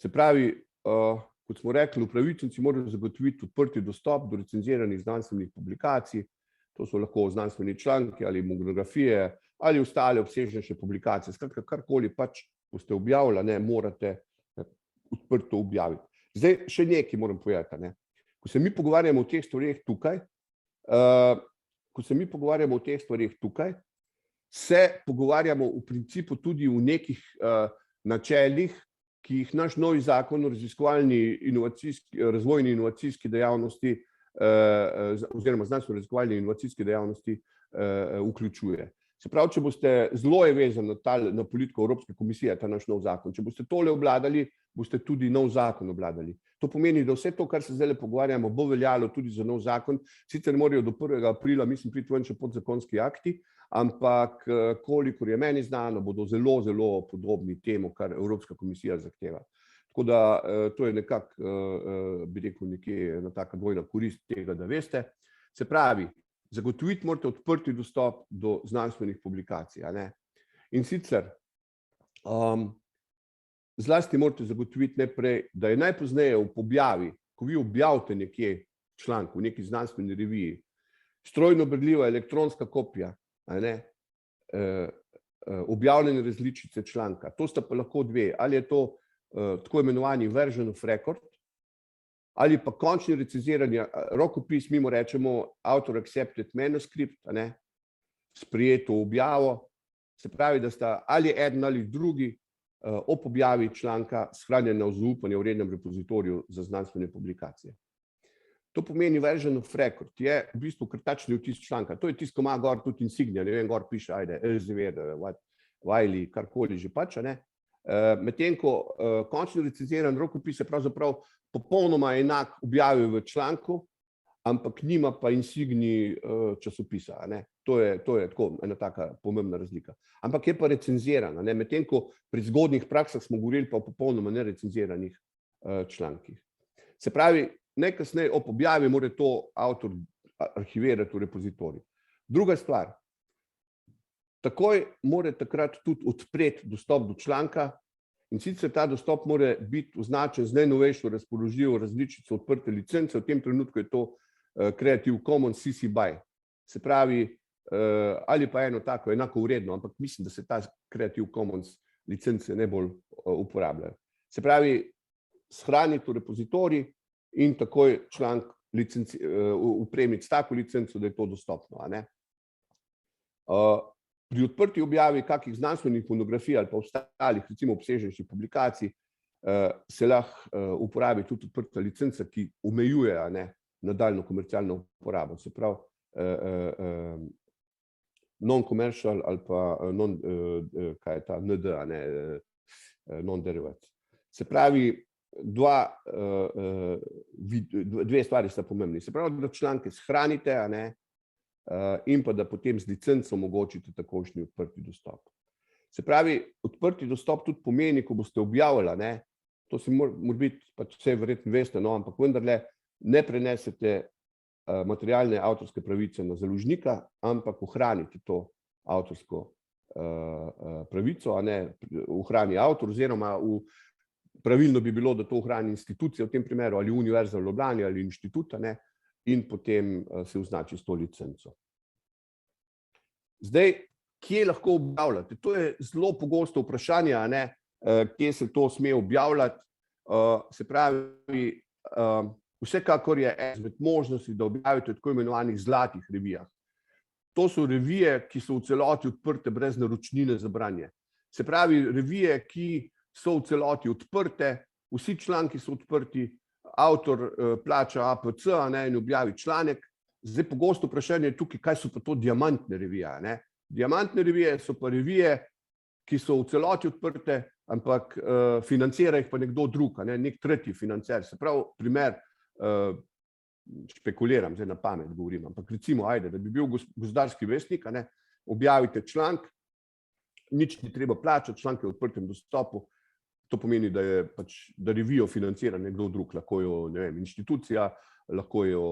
Se pravi, kot smo rekli, upravičenci morajo zagotoviti odprti dostop do recenziranih znanstvenih publikacij, to so lahko znanstveni članki ali monografije ali ostale obsežnejše publikacije, skratka karkoli pač boste objavili, ne, morate odprto objaviti. Zdaj še nekaj moram povedati, ne. Ko se mi pogovarjamo o teh stvareh tukaj, se pogovarjamo v principu tudi v nekih načelih, ki jih naš novi zakon o raziskovalni razvojni inovacijski dejavnosti oziroma znanstveno-raziskovalni inovacijski dejavnosti vključuje. Se pravi, če boste zelo je vezan na politiko Evropske komisije, ta naš nov zakon, če boste tole obvladali, boste tudi nov zakon obvladali. To pomeni, da vse to, kar se zdaj pogovarjamo, bo veljalo tudi za nov zakon, sicer morajo do 1. aprila, mislim, priti ven še podzakonski akti, ampak kolikor je meni znano, bodo zelo, zelo podobni temu, kar Evropska komisija zahteva. Tako da to je nekako, bi rekel, nekje ena taka dvojna korist tega, da veste. Se pravi, zagotoviti morate odprti dostop do znanstvenih publikacij, a ne. In sicer, zlasti morate zagotoviti najprej, da je najpozneje v objavi, ko vi objavite nekje članek v neki znanstveni reviji, strojno berljiva elektronska kopija, a ne, objavljene različice članka. To sta pa lahko dve, ali je to tako imenovani version of record, ali pa končni recenzirani rokopis, mimo rečemo author accepted manuscript, a ne, sprejeto objavo, se pravi, da sta ali eden ali drugi ob objavi članka shranjena v zaupanje v rednem repozitoriju za znanstvene publikacije. To pomeni version of record, je v bistvu krtačni vtis članka. To je tisto, ko ima gor tudi insignia, ne vem, gor piše, ajde, Elsevier, Wiley, karkoli že pač, a ne. Medtem ko končno recenziran rokopis je pravzaprav popolnoma enak objavi v članku, ampak nima pa insignij časopisa, a ne. To je tako ena taka pomembna razlika. Ampak je pa recenziran, a ne, medtem ko pri zgodnjih praksah smo govorili pa o popolnoma nerecenziranih člankih. Se pravi, najkasneje ob objavi mora to avtor arhivirati v repozitorij. Druga stvar, takoj mora takrat tudi odpreti dostop do članka, in sicer ta dostop mora biti označen z najnovejšo razpoložljivo različico odprte licence, v tem trenutku je to Creative Commons CC BY. Se pravi, ali pa eno tako enako vredno, ampak mislim, da se ta Creative Commons licence najbolj uporabljajo. Se pravi, shraniti v repozitorij in takoj članek upremiti s tako licenco, da je to dostopno, a ne. Pri odprti objavi kakih znanstvenih monografij ali pa ostalih, recimo obsežnejših publikacij, se lahko uporabi tudi odprta licenca, ki omejuje, a ne, nadaljnjo komercialno uporabo. Se pravi, non-commercial ali pa kaj je ta ND, a ne, non-derivates. Se pravi, dve stvari sta pomembni. Se pravi, da članke shranite, a ne, in pa da potem z licenco omogočite takojšnji odprti dostop. Se pravi, odprti dostop tudi pomeni, ko boste objavili, ne, to se mora biti, pač vse verjetno veste, no, ampak vendarle ne prenesete materialne avtorske pravice na založnika, ampak ohranite to avtorsko pravico, a ne ohrani avtor, oziroma pravilno bi bilo, da to ohrani institucija, v tem primeru ali Univerza v Ljubljani ali inštitut, a ne, in potem se označi s to licenco. Zdaj, kje lahko objavljate? To je zelo pogosto vprašanje, a ne, kje se to sme objavljati. Se pravi, vsekakor je izmed možnosti, da objavite v tako imenovanih zlatih revijah. To so revije, ki so v celoti odprte brez naročnine za branje. Se pravi, revije, ki so v celoti odprte, vsi članki so odprti, avtor plača APC, a ne, in objavi članek. Zdaj pogosto vprašanje je tukaj, kaj so pa to diamantne revije, ne? Diamantne revije so pa revije, ki so v celoti odprte, ampak financira jih pa nekdo drug, a ne, nek tretji financer. Se pravi, primer, špekuliram, zdaj na pamet govorim, ampak recimo, ajde, da bi bil Gozdarski vestnik, a ne, objavite članek, nič ni treba plačati, članek je v odprtem dostopu, to pomeni, da je pač, da revijo financira nekdo drug, lahko jo, ne vem, inštitucija, lahko jo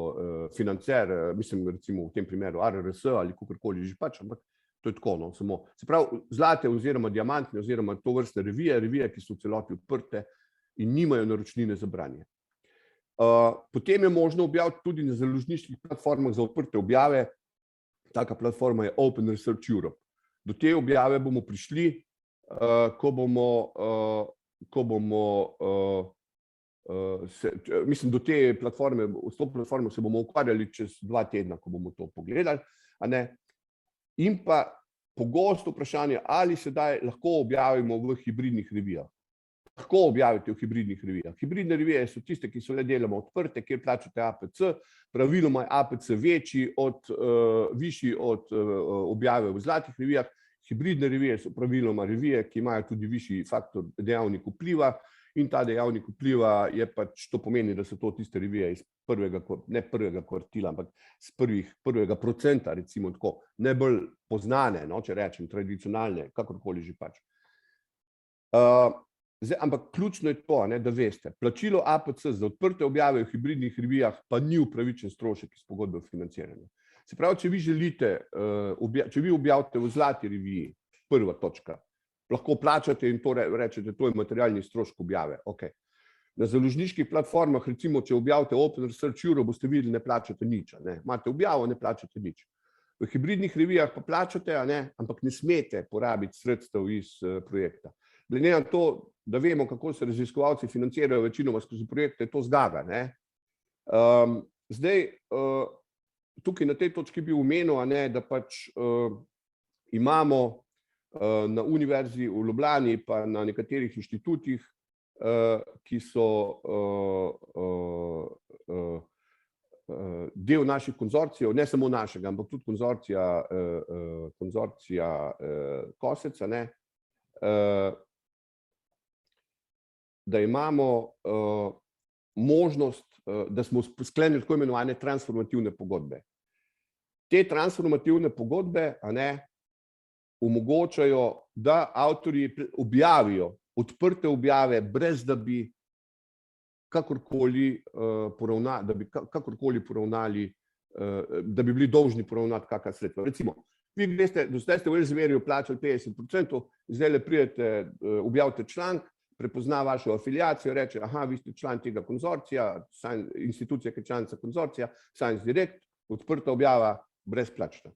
financer, mislim, recimo v tem primeru ARRS ali kakorkoli že pač, ampak to je tako, no, samo. Se pravi, zlate oziroma diamantne oziroma to vrste revije, ki so v celoti odprte in nimajo naročnine za branje. Potem je možno objaviti tudi na založniških platformah za odprte objave. Taka platforma je Open Research Europe. Do te objave bomo prišli, ko bomo mislim, do te platforme, s to platformo se bomo ukvarjali čez 2 tedna, ko bomo to pogledali, a ne. In pa pogosto vprašanje, ali sedaj lahko objavimo v hibridnih revijah. Lahko objavite v hibridnih revijah. Hibridne revije so tiste, ki so le deloma odprte, kjer plačate APC, praviloma je APC višji od objave v zlatih revijah. Hibridne revije so praviloma revije, ki imajo tudi višji faktor dejavnik vpliva, in ta dejavnik vpliva je pač, to pomeni, da so to tiste revije iz ne prvega kvartila, ampak z prvega procenta, recimo tako, najbolj poznane, no, če rečem, tradicionalne, kakorkoli že pač. Zdaj, ampak ključno je to, ne, da veste, plačilo APC za odprte objave v hibridnih revijah pa ni upravičen strošek iz pogodbe o financiranju. Se pravi, če vi želite, če vi objavite v zlati reviji, prva točka, lahko plačate in to rečete, to je materialni strošek objave. Okay. Na založniških platformah, recimo, če objavite Open Research Europe, boste videli, ne plačate nič. Ne? Imate objavo, ne plačate nič. V hibridnih revijah pa plačate, a ne? Ampak ne smete porabiti sredstev iz projekta. Glede na to, da vemo, kako se raziskovalci financirajo večinoma skozi projekte, to zgaga. Ne? Zdaj, tukaj na tej točki bi omenil, a ne, da pač imamo na Univerzi v Ljubljani pa na nekaterih inštitutih, ki so del naših konzorcijev, ne samo našega, ampak tudi konzorcija Koseca, ne, da imamo možnost, da smo sklenili tako imenovane transformativne pogodbe. Te transformativne pogodbe, a ne, omogočajo, da avtorji objavijo odprte objave, brez da bi kakorkoli poravnali, da bi bili dolžni poravnati kakšna sredstva. Recimo, vi veste, do zdaj ste v Elsevierju plačali 50%, zdaj le pridete, objavite članek, prepozna vašo afiliacijo, reče, aha, vi ste član tega konzorcija, institucija, ki je članica konzorcija, Science Direct, odprta objava, brezplačna.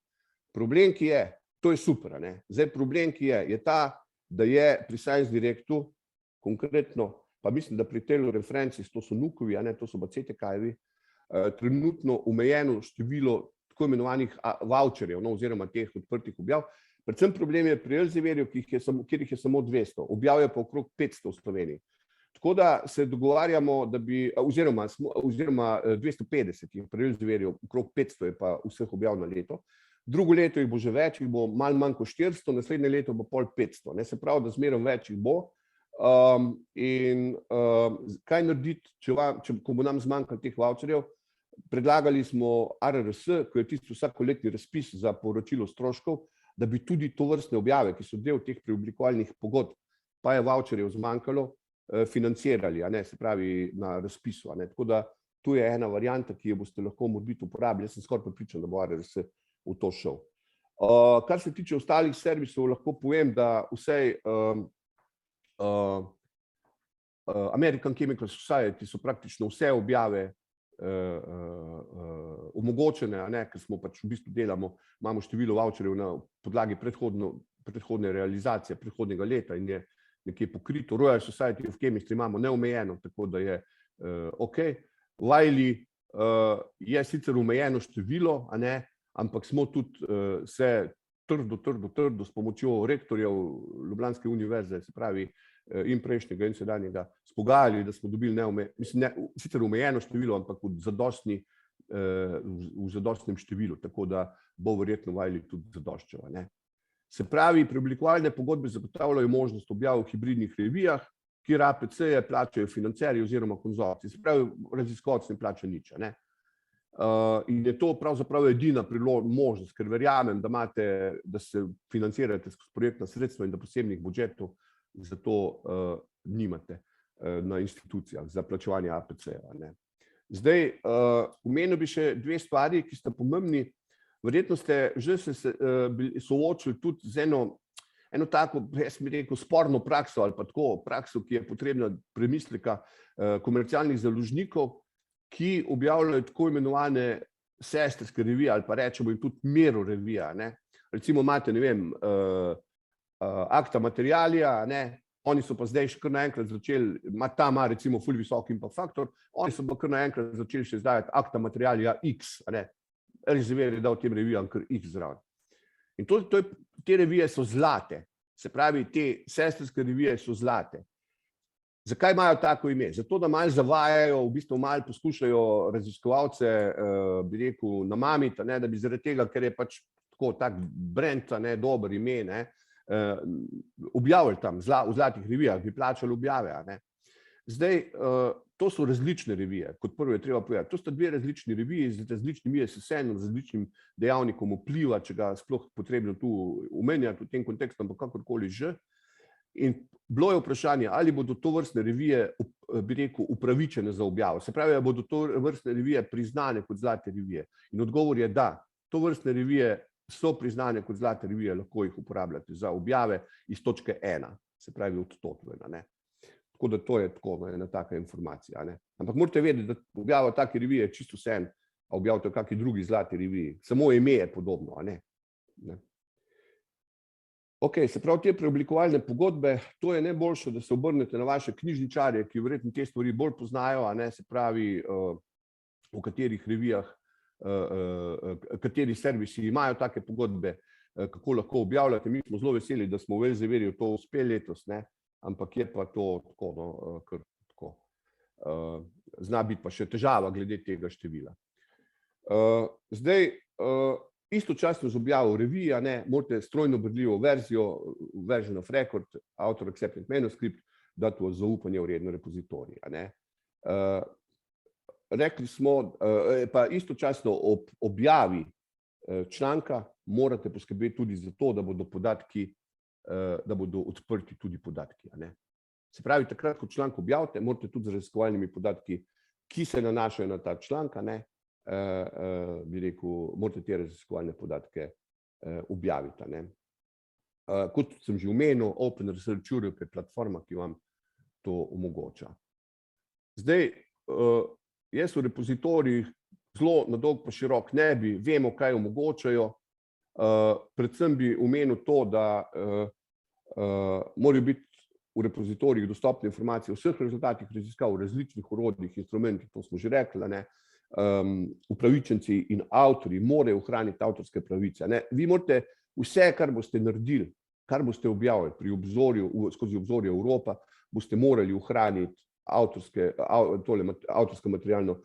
Problem, ki je, to je super, ne? Zdaj problem, ki je ta, da je pri Science Directu konkretno, pa mislim, da pri Taylor & Francis, to so Nukovi, a ne, to so pa CTK-jevi, trenutno omejeno število tako imenovanih voucherjev, no, oziroma teh odprtih objav. Predvsem problem je pri Elsevierju, kjer jih je samo 200, objav je pa okrog 500 v Sloveniji. Tako da se dogovarjamo, da bi, oziroma 250 jih pri Elsevierju, okrog 500 je pa vseh objav na leto. Drugo leto jih bo že več, jih bo malo manj kot 400, naslednje leto bo pol 500. Ne, se pravi, da zmeraj več jih bo. Kaj narediti, ko bo nam zmanjkalo teh voucherjev? Predlagali smo ARRS, ko je tisti vsakoletni razpis za poročilo stroškov, da bi tudi tovrstne objave, ki so del teh preoblikovalnih pogodb, pa je voucherjev zmanjkalo, financirali, a ne, se pravi na razpisu. A ne. Tako da tu je ena varianta, ki jo boste lahko morbiti uporabili. Jaz sem skoraj prepričan, da bo ARRS v to šel. Kar se tiče ostalih servisov, lahko povem, da vsej American Chemical Society so praktično vse objave omogočene, ker smo pač v bistvu delamo, imamo število voucherjev na podlagi predhodne realizacije predhodnega leta in je nekje pokrito. Royal Society of Chemistry imamo neomejeno, tako da je ok. Wiley je sicer omejeno število, ampak smo tudi se trdo s pomočjo rektorjev Ljubljanske univerze, se pravi in prejšnjega in sedanjega, spogajali, da smo dobili sicer omejeno število, ampak v zadostnem številu, tako da bo verjetno Wiley tudi zadoščal. Se pravi, preoblikovalne pogodbe zagotavljajo možnost objav v hibridnih revijah, kjer APC-je plačajo financerji oziroma konzorciji. Se pravi, raziskovalec ne plača nič. In je to pravzaprav edina možnost, ker verjamem, da se financirate skozi projektna sredstva in da posebnih budžetov za to nimate na institucijah za plačevanje APC-ja. Zdaj, omenil bi še dve stvari, ki sta pomembni. Verjetno ste že se soočili tudi z eno tako, jaz bi rekel, sporno prakso ali pa tako prakso, ki je potrebna premisleka komercialnih založnikov, ki objavljajo tako imenovane sestrske revije ali pa rečemo jim tudi mero revija. Recimo imate, ne vem, Acta Materialia, oni so pa zdaj še kar naenkrat začeli, ta ima recimo ful visok impact faktor, oni so pa kar naenkrat začeli še izdajati Acta Materialia X, Elsevier je dal tem revijam kar X zraven. In te revije so zlate, se pravi, te sestrske revije so zlate. Zakaj imajo tako ime? Zato, da malo zavajajo, v bistvu malo poskušajo raziskovalce, bi rekel, namamiti, da bi zaradi tega, ker je pač tako tak brand, dober ime, objavili tam v zlatih revijah, bi plačali objave. Zdaj, to so različne revije, kot prvo je treba povedati. To sta dve različni reviji, z različnimi se vseeno z različnim dejavnikom vpliva, če ga sploh potrebno tu omenjati v tem kontekstu, ampak kakorkoli že. In bilo je vprašanje, ali bodo to vrstne revije, bi rekel, upravičene za objavo. Se pravi, bodo to vrstne revije priznane kot zlate revije. In odgovor je da. To vrstne revije so priznane kot zlate revije, lahko jih uporabljate za objave iz točke 1, se pravi od Tottvena. Tako da to je tako ena taka informacija. Ampak morate vedeti, da objava take revije je čisto vseeno, a objavite v kakšni drugi zlati reviji. Samo ime je podobno. Ok, se pravi, te preoblikovalne pogodbe, to je najboljše, da se obrnete na vaše knjižničarje, ki verjetno te stvari bolj poznajo, se pravi, v katerih revijah, kateri servisi imajo take pogodbe, kako lahko objavljate. Mi smo zelo veseli, da smo v Elsevierju to uspeli letos, ampak je pa to tako, kar tako. Zna biti pa še težava glede tega števila. Zdaj, istočasno z objavo revija, morate strojno berljivo verzijo, version of record, author accepted manuscript, dati v zaupanje vredno repozitorij. Rekli smo, pa istočasno ob objavi članka morate poskrbeti tudi za to, da bodo podatki, da bodo odprti tudi podatki. Se pravi, takrat, ko članek objavite, morate tudi z raziskovalnimi podatki, ki se nanašajo na ta članek, bi rekel, morate te raziskovalne podatke objaviti. Kot sem že omenil, Open Research Europe je platforma, ki vam to omogoča. Zdaj, jaz v repozitorijih zelo na dolg pa širok ne bi, vemo, kaj omogočajo. Predvsem bi omenil to, da morajo biti v repozitorijih dostopne informacije o vseh rezultatih raziskav, v različnih orodjih, instrumentih, to smo že rekli. Upravičenci in avtorji morajo ohraniti avtorske pravice. Vi morate vse, kar boste naredili, kar boste objavili pri obzorju, skozi obzorje Evropa, boste morali ohraniti avtorsko materialno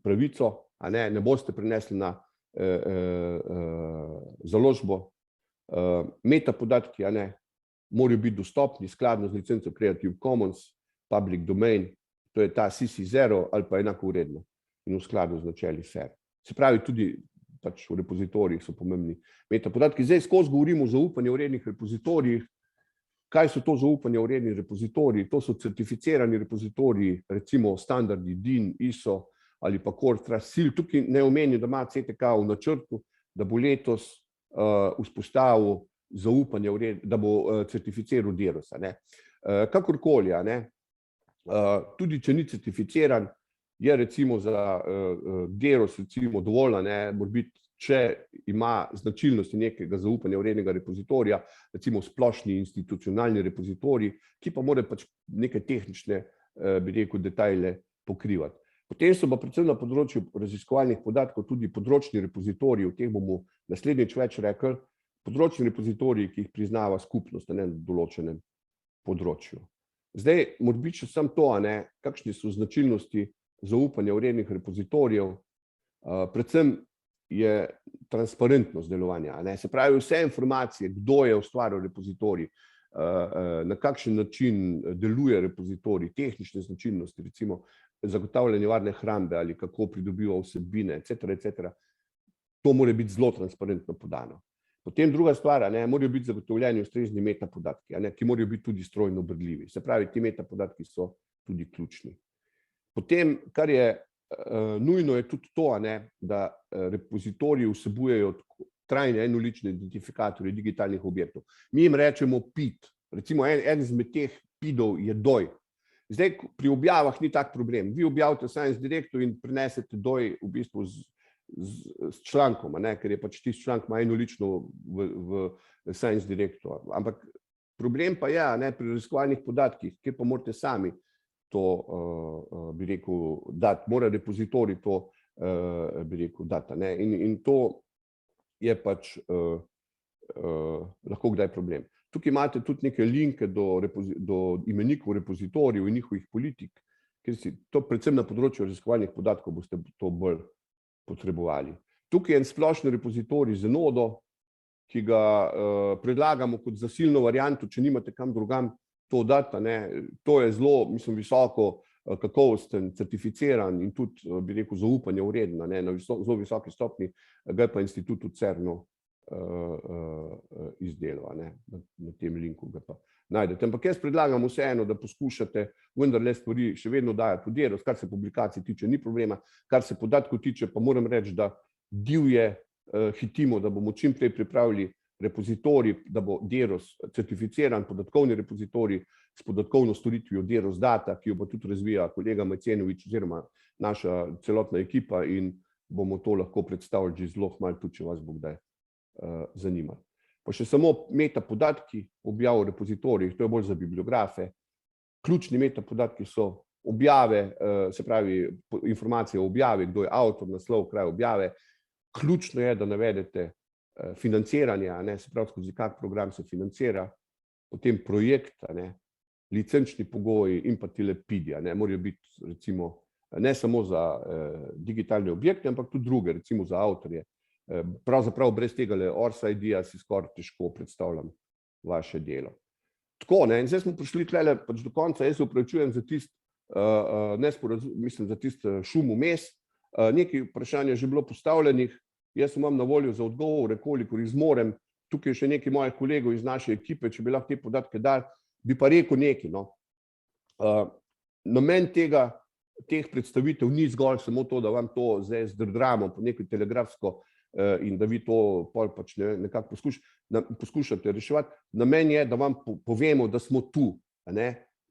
pravico, ne boste prenesli na založbo. Metapodatki morajo biti dostopni skladno z licenco Creative Commons, Public Domain, to je ta CC0 ali pa enakovredno in v skladu z načeli FAIR. Se pravi, tudi pač v repozitorijih so pomembni metapodatki. Zdaj skozi govorimo o zaupanju vrednih repozitorijih. Kaj so to zaupanje vredni repozitoriji? To so certificirani repozitoriji, recimo standardi DIN, ISO ali pa Core Trust Seal. Tukaj ne omenim, da ima CTK v načrtu, da bo letos vzpostavil zaupanje, da bo certificiral DEROS-a. Kakorkoli, tudi če ni certificiran, je recimo za DEROS recimo dovolj, mora biti, če ima značilnosti nekega zaupanja vrednega repozitorija, recimo splošni institucionalni repozitorij, ki pa mora pač neke tehnične, bi rekel, detajle pokrivati. Potem so pa predvsem na področju raziskovalnih podatkov tudi področni repozitoriji, o teh bomo naslednjič več rekli, področni repozitoriji, ki jih priznava skupnost na določenem področju. Zdaj, mora biti še samo to, kakšne so značilnosti zaupanja vrednih repozitorijev, predvsem je transparentnost delovanja. Se pravi, vse informacije, kdo je ustvaril repozitorij, na kakšen način deluje repozitorij, tehnične značilnosti, recimo zagotavljanje varne hrambe ali kako pridobiva vsebine, etc. To mora biti zelo transparentno podano. Potem druga stvar, morajo biti zagotovljeni ustrezni metapodatki, ki morajo biti tudi strojno berljivi. Se pravi, ti metapodatki so tudi ključni. Potem, kar je nujno, je tudi to, da repozitoriji vsebujejo trajne enolične identifikatorje digitalnih objektov. Mi jim rečemo PID, recimo en izmed teh PID-ov je DOI. Zdaj, pri objavah ni tak problem. Vi objavite Science Directu in prinesete DOI v bistvu s člankom, ker je pač tisti članek ima enolično v Science Directu. Ampak problem pa je, pri raziskovalnih podatkih, kjer pa morate sami to, bi rekel, dati, mora repozitorij to, bi rekel, dati. In to je pač lahko kdaj problem. Tukaj imate tudi neke linke do imenikov repozitorijev in njihovih politik, ker si to predvsem na področju raziskovalnih podatkov boste to bolj potrebovali. Tukaj je en splošni repozitorij z nodo, ki ga predlagamo kot zasilno varianto, če nimate kam drugam to dati. To je zelo, mislim, visoko kakovosten, certificiran in tudi, bi rekel, zaupanje vreden, na zelo visoki stopnji, ga je pa institutu CERN-u izdelal, na tem linku ga pa najdete. Ampak jaz predlagam vseeno, da poskušate vendarle stvari še vedno dajati v DEROS, kar se publikacij tiče, ni problema, kar se podatkov tiče, pa moram reči, da divje hitimo, da bomo čim prej pripravili repozitorij, da bo DEROS certificiran podatkovni repozitorij s podatkovno storitvijo DEROS Data, ki jo pa tudi razvija kolega Majcenovič oziroma naša celotna ekipa in bomo to lahko predstavili že zelo malo, tudi če vas bo kdaj zanimalo. Pa še samo metapodatki objav v repozitorijih, to je bolj za bibliografe. Ključni metapodatki so objave, se pravi informacije o objavi, kdo je avtor, naslov, kraj objave. Ključno je, da navedete financiranje, se pravi, skozi kak program se financira, potem projekt, licenčni pogoji in pa tile PID-ja. Morajo biti recimo ne samo za digitalne objekte, ampak tudi druge, recimo za avtorje. Pravzaprav brez tega ORS ID-ja si skoraj težko predstavljam vaše delo. Tako, in zdaj smo prišli tlele pač do konca, jaz se opravičujem za tist nesporazum, mislim, za tist šum vmes. Nekaj vprašanja je že bilo postavljenih, jaz sem vam na voljo za odgovore, kolikor jih zmorem. Tukaj je še nekaj mojih kolegov iz naše ekipe, če bi lahko te podatke dali, bi pa rekel nekaj. Namen teh predstavitev ni zgolj samo to, da vam to zdaj zdrdramo po nekaj telegrafsko in da vi to pač nekako poskušate reševati. Namen je, da vam povemo, da smo tu.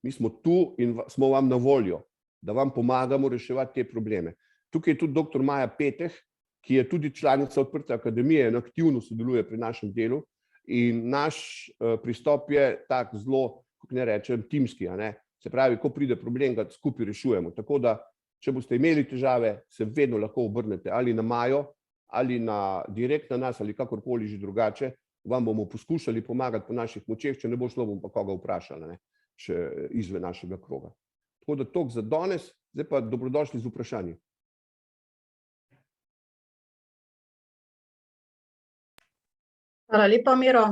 Mi smo tu in smo vam na voljo, da vam pomagamo reševati te probleme. Tukaj je tudi dr. Maja Peteh, ki je tudi članica Odprte akademije in aktivno sodeluje pri našem delu. In naš pristop je tak zelo, kako ne rečem, timski. Se pravi, ko pride problem, ga skupaj rešujemo. Tako da, če boste imeli težave, se vedno lahko obrnete ali na Majo, ali direkt na nas, ali kakorkoli že drugače, vam bomo poskušali pomagati po naših močeh, če ne bo šlo, bom pa koga vprašala, še izven našega kroga. Tako da toliko za danes, zdaj pa dobrodošli z vprašanji. Hvala lepa, Miro.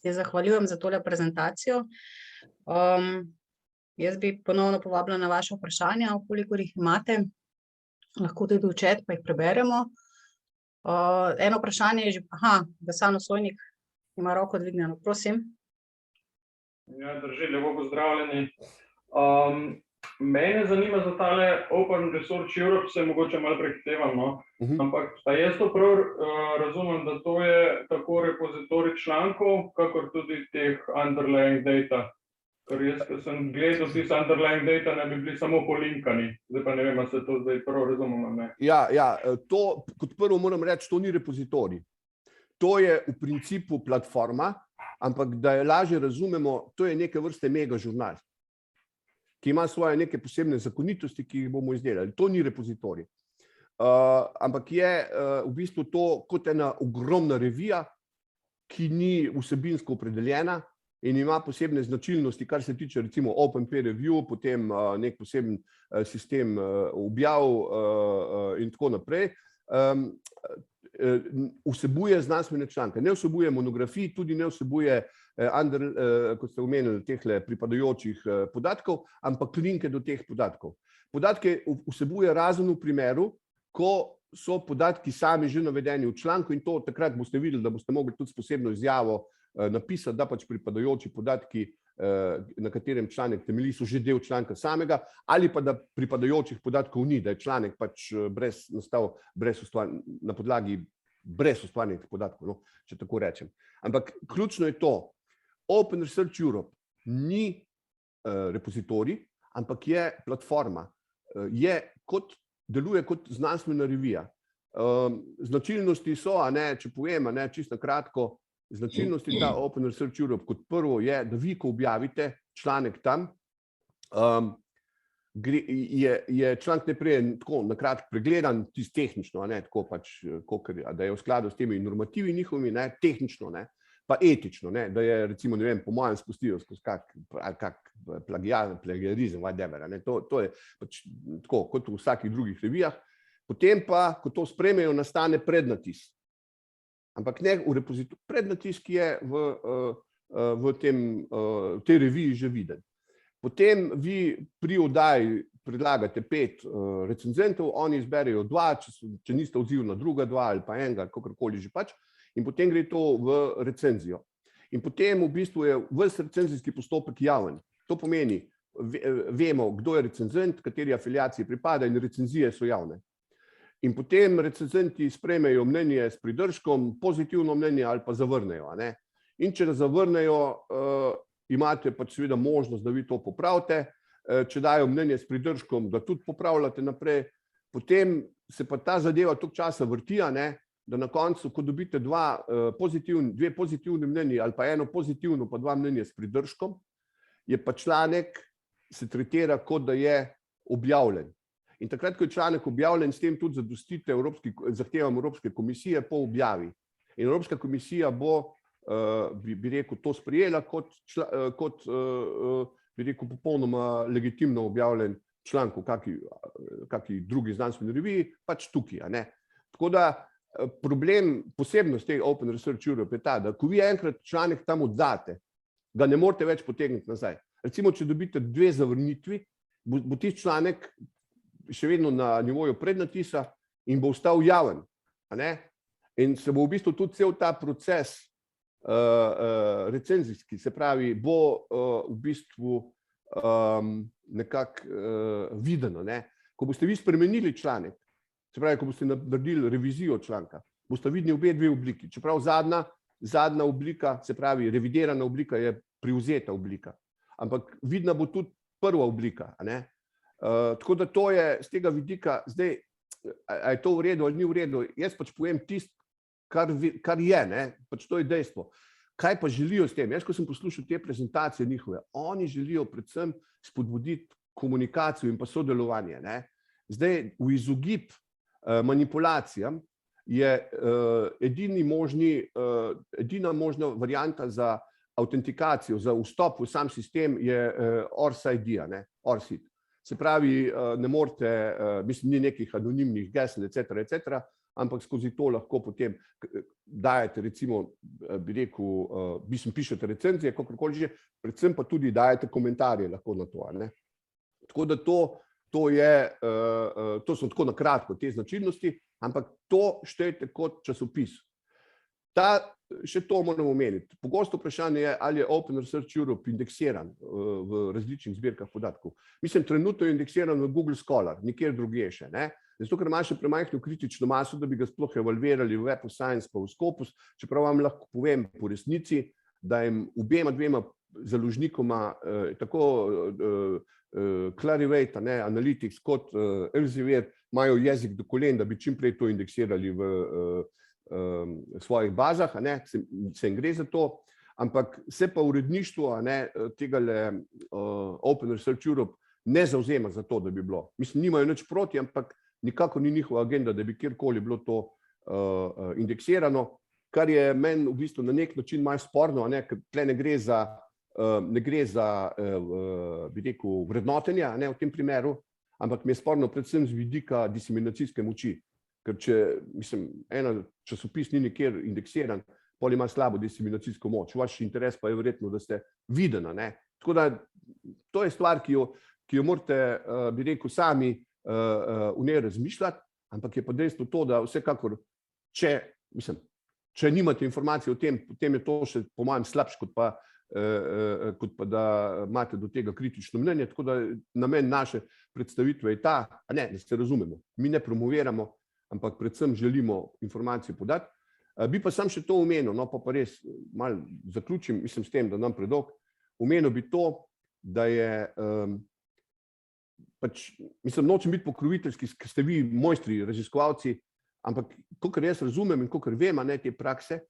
Se zahvaljujem za tole prezentacijo. Jaz bi ponovno povabila na vaše vprašanja, kolikor jih imate. Lahko tudi v chat, pa jih preberemo. Eno vprašanje je že, Gasano Sojnik ima roko dvignjeno, prosim. Ja, drži, lepo pozdravljeni. Mene zanima za tale Open Resource Europe, se mogoče malo prehitevam, no? Ampak a jaz to prav razumem, da to je tako repozitorij člankov, kakor tudi teh underlying data. Ker jaz, ko sem gledal tiste underlying data, ne bi bili samo polinkani. Zdaj pa ne vem, ali se to zdaj prav razumem, ali ne. Ja, to kot prvo moram reči, to ni repozitorij. To je v principu platforma, ampak da jo lažje razumemo, to je neke vrste mega žurnal, ki ima svoje neke posebne zakonitosti, ki jih bomo izdelali. To ni repozitorij. Ampak je v bistvu to kot ena ogromna revija, ki ni vsebinsko opredeljena in ima posebne značilnosti, kar se tiče recimo Open Peer Review, potem nek poseben sistem objav in tako naprej. Vsebuje znanstvene članke, ne vsebuje monografij, tudi ne vsebuje, kot ste omenili, tehle pripadajočih podatkov, ampak linke do teh podatkov. Podatke vsebuje razen v primeru, ko so podatki sami že navedeni v članku in to takrat boste videli, da boste mogli tudi s posebno izjavo napisati, da pač pripadajoči podatki, na katerem članek temelji, so že del članka samega, ali pa da pripadajočih podatkov ni, da je članek pač nastal na podlagi brez ustvarjenih podatkov, no, če tako rečem. Ampak ključno je to, Open Research Europe ni repozitorij, ampak je platforma, deluje kot znanstvena revija. Značilnosti so, če povem, čisto kratko, značilnosti ta Open Research Europe kot prvo je, da vi, ko objavite članek tam, je članek najprej tako nakratko pregledan, tisto tehnično, tako pač, da je v skladu s temi normativi njihovimi, tehnično, pa etično, da je recimo, ne vem, po mojem spustijo skozi kak plagiarizem, whatever, to je pač tako, kot v vsakih drugih revijah. Potem pa, ko to spremejo, nastane prednatis. Ampak ne v repozitoriju, prednatis, ki je v tej reviji že viden. Potem vi pri oddaji predlagate 5 recenzentov, oni izberejo 2, če niste odziv na druga 2 ali pa enega, kakorkoli že pač, in potem gre to v recenzijo. In potem v bistvu je ves recenzijski postopek javen. To pomeni, vemo, kdo je recenzent, kateri afiliaciji pripada in recenzije so javne. In potem recenzenti sprejmejo mnenje s pridržkom, pozitivno mnenje ali pa zavrnejo. In če zavrnejo, imate pač seveda možnost, da vi to popravite, če dajo mnenje s pridržkom, da tudi popravljate naprej, potem se pa ta zadeva toliko časa vrti, da na koncu, ko dobite 2 pozitivni mnenji ali pa eno pozitivno pa 2 mnenja s pridržkom, je pa članek se tretira, kot da je objavljen. In takrat, ko je članek objavljen, s tem tudi zadostite zahtevam Evropske komisije po objavi. In Evropska komisija bo, bi rekel, to sprejela kot bi rekel, popolnoma legitimno objavljen članek v kakšni drugi znanstveni reviji, pač tukaj. Tako da problem, posebnost tega Open Research Europe je ta, da ko vi enkrat članek tam oddate, ga ne morete več potegniti nazaj. Recimo, če dobite 2 zavrnitvi, bo tisti članek še vedno na nivoju prednatisa in bo ostal javen. In se bo v bistvu tudi cel ta proces recenzijski, se pravi, bo v bistvu nekako viden. Ko boste vi spremenili članek, se pravi, ko boste naredili revizijo članka, boste vidni obe 2 obliki. Čeprav zadnja oblika, se pravi, revidirana oblika je privzeta oblika. Ampak vidna bo tudi prva oblika. Tako da to je z tega vidika, zdaj, a je to v redu ali ni v redu, jaz pač povem tisto, kar je, pač to je dejstvo. Kaj pa želijo s tem? Jaz, ko sem poslušal te prezentacije njihove, oni želijo predvsem spodbuditi komunikacijo in pa sodelovanje. Zdaj, v izogib manipulacijam je edina možna varianta za autentikacijo, za vstop v sam sistem je ORCID, ORCID. Se pravi, ne morete, mislim, ni nekih anonimnih gesel, etc., ampak skozi to lahko potem dajete, recimo, bi rekel, pišete recenzije, kakorkoli že, predvsem pa tudi dajete komentarje lahko na to. Tako da to so tako na kratko te značilnosti, ampak to štejte kot časopis. Še to moramo omeniti. Pogosto vprašanje je, ali je Open Research Europe indeksiran v različnih zbirkah podatkov. Mislim, trenutno je indeksiran v Google Scholar, nikjer drugje še, ne? Zato, ker ima še premajhno kritično maso, da bi ga sploh evalvirali v Web of Science pa v Scopus, čeprav vam lahko povem po resnici, da jim dvema založnikoma, tako Clarivate, Analytics kot Elsevier, imajo jezik do kolen, da bi čim prej to indeksirali v svojih bazah, se jim gre za to, ampak se pa uredništvo tegale Open Research Europe ne zavzema za to, da bi bilo. Mislim, nimajo nič proti, ampak nikakor ni njihova agenda, da bi kjerkoli bilo to indeksirano, kar je meni v bistvu na nek način malo sporno, ker tle ne gre za bi rekel, vrednotenja v tem primeru, ampak mi je sporno predvsem z vidika diseminacijske moči. Ker če, mislim, ena časopis ni nikjer indeksiran, potem ima slabo diseminacijsko moč. Vaš interes pa je verjetno, da ste videna. Tako da to je stvar, ki jo morate, bi rekel, sami v njej razmišljati, ampak je pa dejstvo to, da vsekakor, če nimate informacije o tem, potem je to še po mojem slabše, kot pa da imate do tega kritično mnenje. Tako da namen naše predstavitve je ta, da se razumemo, mi ne promoviramo, ampak predvsem želimo informacije podati. Bi pa sam še to omenil, no pa res malo zaključim, mislim s tem, da nam predolg, omenil bi to, da je, mislim, nočem biti pokroviteljski, ker ste vi mojstri, raziskovalci, ampak kakor jaz razumem in kakor vem, te prakse,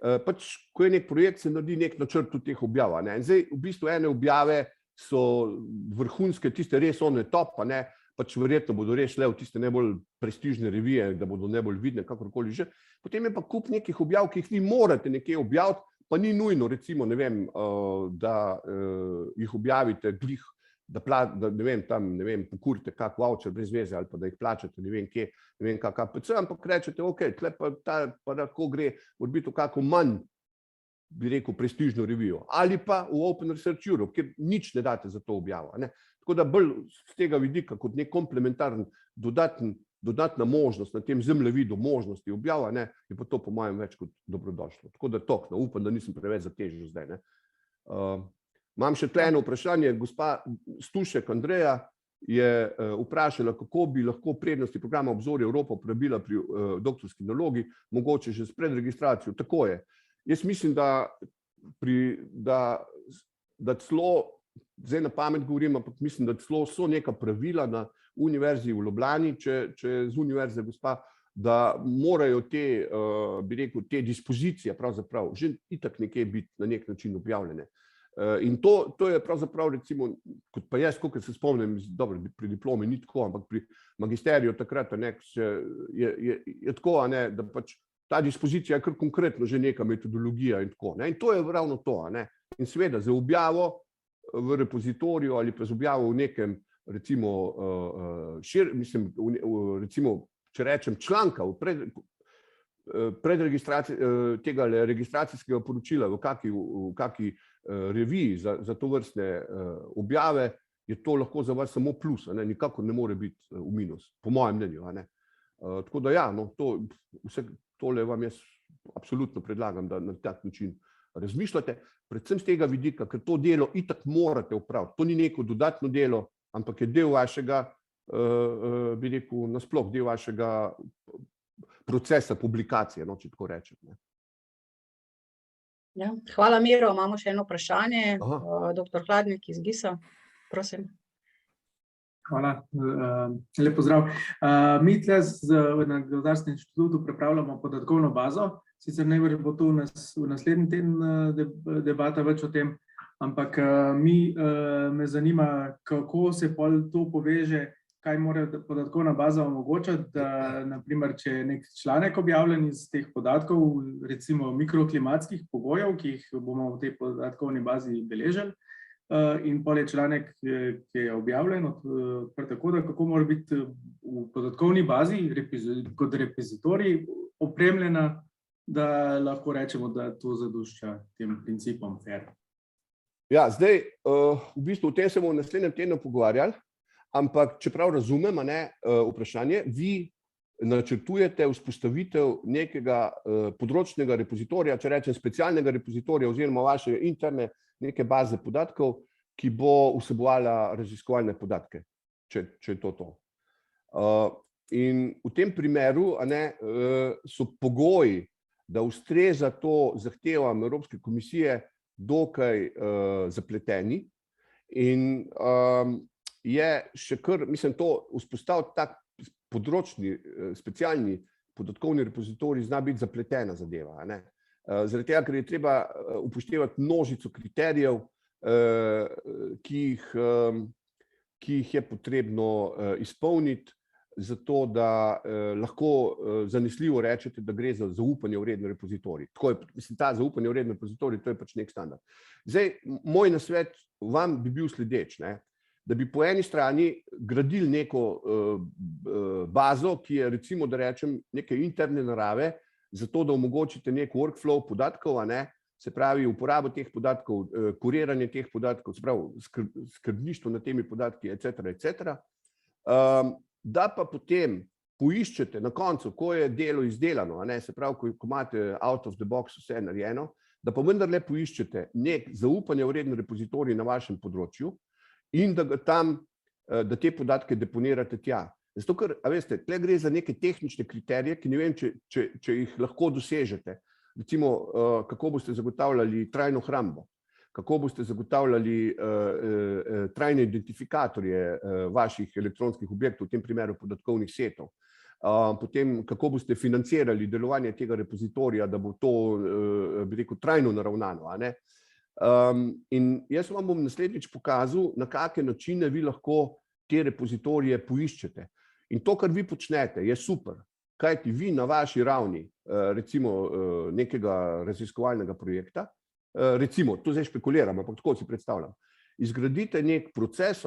ko je nek projekt, se naredi nek načrt tudi teh objav. In zdaj v bistvu ene objave so vrhunske, tiste res one top, verjetno bodo res šle v tiste najbolj prestižne revije, da bodo najbolj vidne, kakorkoli že. Potem je pa kup nekih objav, ki jih vi morate nekje objaviti, pa ni nujno, recimo, ne vem, da jih objavite glih, da ne vem, tam, ne vem, pokurite kak voucher brez veze ali pa da jih plačate, ne vem kje, ne vem kak APC, ampak rečete, ok, tle pa lahko gre odbiti v kako manj, bi rekel, prestižno revijo. Ali pa v Open Research Europe, kjer nič ne date za to objavo. Tako da bolj z tega vidika, kot nek komplementaren, dodatna možnost na tem zemljevidu možnosti objava, je pa to po mojem več kot dobrodošlo. Tako da upam, da nisem preveč zatežil zdaj. Imam še tle eno vprašanje. Gospa Stušek Andreja je vprašala, kako bi lahko prednosti programa Obzorje Evropa uporabila pri doktorski nalogi, mogoče že s predregistracijo. Tako je. Jaz mislim, da celo, zdaj na pamet govorim, ampak mislim, da celo so neka pravila na Univerzi v Ljubljani, če z univerze gospa, da morajo te, bi rekel, te dispozicije pravzaprav že itak nekje biti na nek način objavljene. In to je pravzaprav, recimo, kot pa jaz, kolikor se spomnim, dobro, pri diplomi ni tako, ampak pri magisteriju takrat je tako, da pač ta dispozicija je kar konkretno že neka metodologija in tako. In to je ravno to. In seveda za objavo v repozitoriju ali pa z objavo v nekem, recimo, recimo, če rečem članka v tega registracijskega poročila v kaki reviji za to vrstne objave, je to lahko za vas samo plus, nikakor ne more biti v minus, po mojem mnenju. Tako da ja, vse tole vam jaz absolutno predlagam, da na tak način razmišljate, predvsem z tega vidika, ker to delo itak morate opraviti. To ni neko dodatno delo, ampak je del vašega, bi rekel, nasploh del vašega procesa publikacije, če tako rečem. Hvala, Miro. Imamo še eno vprašanje. Doktor Hladnik iz GIS-a, prosim. Hvala, lep pozdrav. Mi tle na Gozdarskem inštitutu pripravljamo podatkovno bazo, sicer najbolj bo to v naslednji teden debata več o tem, ampak me zanima, kako se pol to poveže, kaj mora podatkovna baza omogočati, da naprimer, če je nek članek objavljen iz teh podatkov, recimo mikroklimatskih pogojev, ki jih bomo v tej podatkovni bazi beležili, in pol je članek, ki je objavljen, tako da kako mora biti v podatkovni bazi kot repozitorij opremljena, da lahko rečemo, da to zadošča tem principom FAIR. Ja, zdaj, v bistvu o tem se bomo v naslednjem tednu pogovarjali, ampak čeprav razumem vprašanje, vi načrtujete vzpostavitev nekega področnega repozitorija, če rečem specialnega repozitorija oziroma vaše interne neke baze podatkov, ki bo vsebovala raziskovalne podatke, če je to. In v tem primeru so pogoji, da ustreza to zahtevam Evropske komisije, dokaj zapleteni in je še kar, mislim, to vzpostaviti tak področni, specialni podatkovni repozitorij zna biti zapletena zadeva. Zaradi tega, ker je treba upoštevati množico kriterijev, ki jih je potrebno izpolniti, zato da lahko zanesljivo rečete, da gre za zaupanje vreden repozitorij. Tako je, mislim, ta zaupanje vreden repozitorij, to je pač nek standard. Zdaj, moj nasvet vam bi bil sledeč, da bi po eni strani gradili neko bazo, ki je recimo, da rečem, neke interne narave, zato da omogočite nek workflow podatkov, se pravi uporabo teh podatkov, kuriranje teh podatkov, se pravi skrbništvo nad temi podatki, etc. Da pa potem poiščete na koncu, ko je delo izdelano, se pravi, ko imate out of the box vse narejeno, da pa vendarle poiščete nek zaupanje vreden repozitorij na vašem področju in da da te podatke deponirate tja. Zato, ker, veste, tle gre za neke tehnične kriterije, ki ne vem, če jih lahko dosežete. Recimo, kako boste zagotavljali trajno hrambo, kako boste zagotavljali trajne identifikatorje vaših elektronskih objektov, v tem primeru podatkovnih setov. Potem, kako boste financirali delovanje tega repozitorija, da bo to, bi rekel, trajno naravnano. In jaz vam bom naslednjič pokazal, na kakšne načine vi lahko te repozitorije poiščete. In to, kar vi počnete, je super, kajti vi na vaši ravni, recimo nekega raziskovalnega projekta, recimo, to zdaj špekuliram, ampak tako si predstavljam, izgradite nek proces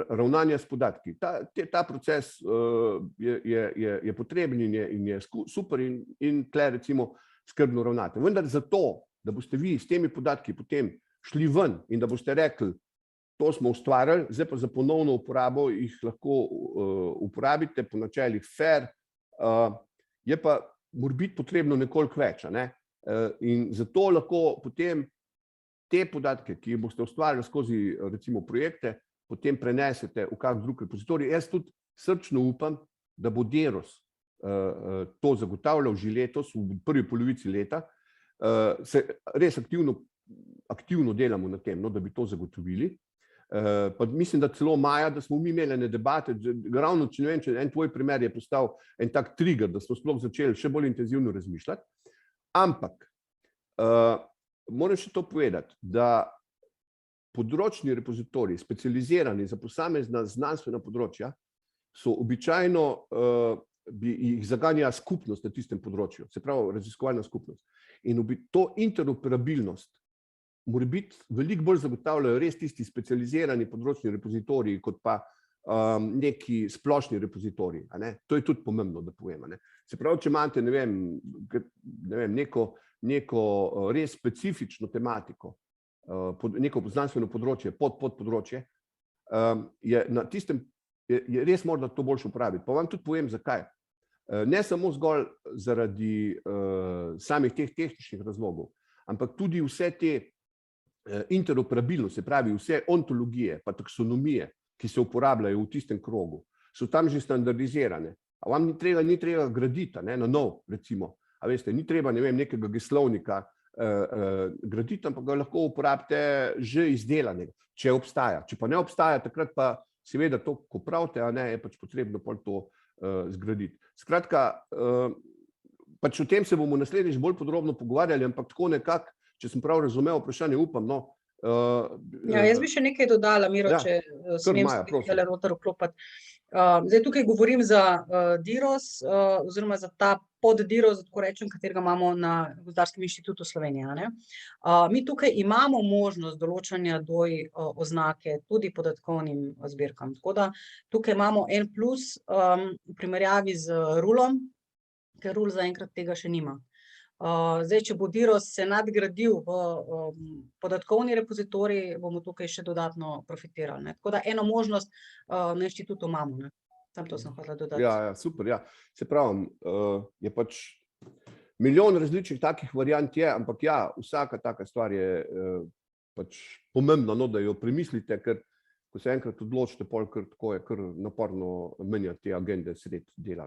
ravnanja s podatki. Ta proces je potreben in je super in tle recimo skrbno ravnate. Vendar zato, da boste vi s temi podatki potem šli ven in da boste rekli, to smo ustvarjali, zdaj pa za ponovno uporabo jih lahko uporabite po načelih fair, je pa mora biti potrebno nekoliko več. In zato lahko potem te podatke, ki jih boste ustvarjali skozi recimo projekte, potem prenesete v kak drug repozitorij. Jaz tudi srčno upam, da bo Deros to zagotavljal že letos, v prvi polovici leta. Se res aktivno delamo na tem, da bi to zagotovili. Pa mislim, da celo maja, da smo mi imeli ene debate, ravno če ne vem, če en tvoj primer je postal en tak trigger, da smo sploh začeli še bolj intenzivno razmišljati. Ampak moram še to povedati, da področni repozitoriji, specializirani za posamezna znanstvena področja, so običajno, jih zaganja skupnost na tistem področju, se pravi raziskovalna skupnost. In to interoperabilnost mora biti veliko bolj zagotavljajo res tisti specializirani področni repozitoriji, kot pa neki splošni repozitoriji. To je tudi pomembno, da povem. Se pravi, če imate, ne vem, neko res specifično tematiko, neko znanstveno področje, podpodročje, je na tistem, je res morda to boljše uporabiti. Pa vam tudi povem, zakaj. Ne samo zgolj zaradi samih teh tehničnih razlogov, ampak tudi vse te interoperabilnosti, se pravi vse ontologije pa taksonomije, ki se uporabljajo v tistem krogu, so tam že standardizirane. A vam ni treba graditi na nov, recimo. A veste, ni treba, ne vem, nekega geslovnika graditi, ampak ga lahko uporabite že izdelanega, če obstaja. Če pa ne obstaja, takrat pa seveda to, ko pravite, je pač potrebno pol to zgraditi. Skratka, pač o tem se bomo naslednjič bolj podrobno pogovarjali, ampak tako nekako, če sem prav razumel vprašanje, upam, jaz bi še nekaj dodala, Miro, če smem se noter vklopiti. Zdaj tukaj govorim za Deros, oziroma za ta podDeros, tako rečem, katerega imamo na Gozdarskem inštitutu Slovenije. Mi tukaj imamo možnost določanja oznake tudi podatkovnim zbirkam. Tako da tukaj imamo en plus v primerjavi z RUL-om, ker RUL zaenkrat tega še nima. Zdaj, če bo Deros se nadgradil v podatkovni repozitorij, bomo tukaj še dodatno profitirali. Tako da eno možnost na inštitutu imamo. Tam to sem hotela dodati. Ja, super, ja. Se pravim, je pač milijon različnih takih variant je, ampak ja, vsaka taka stvar je pač pomembna, no, da jo premislite, ker ko se enkrat odločite, pol kar tako je kar naporno menjati te agende sred dela.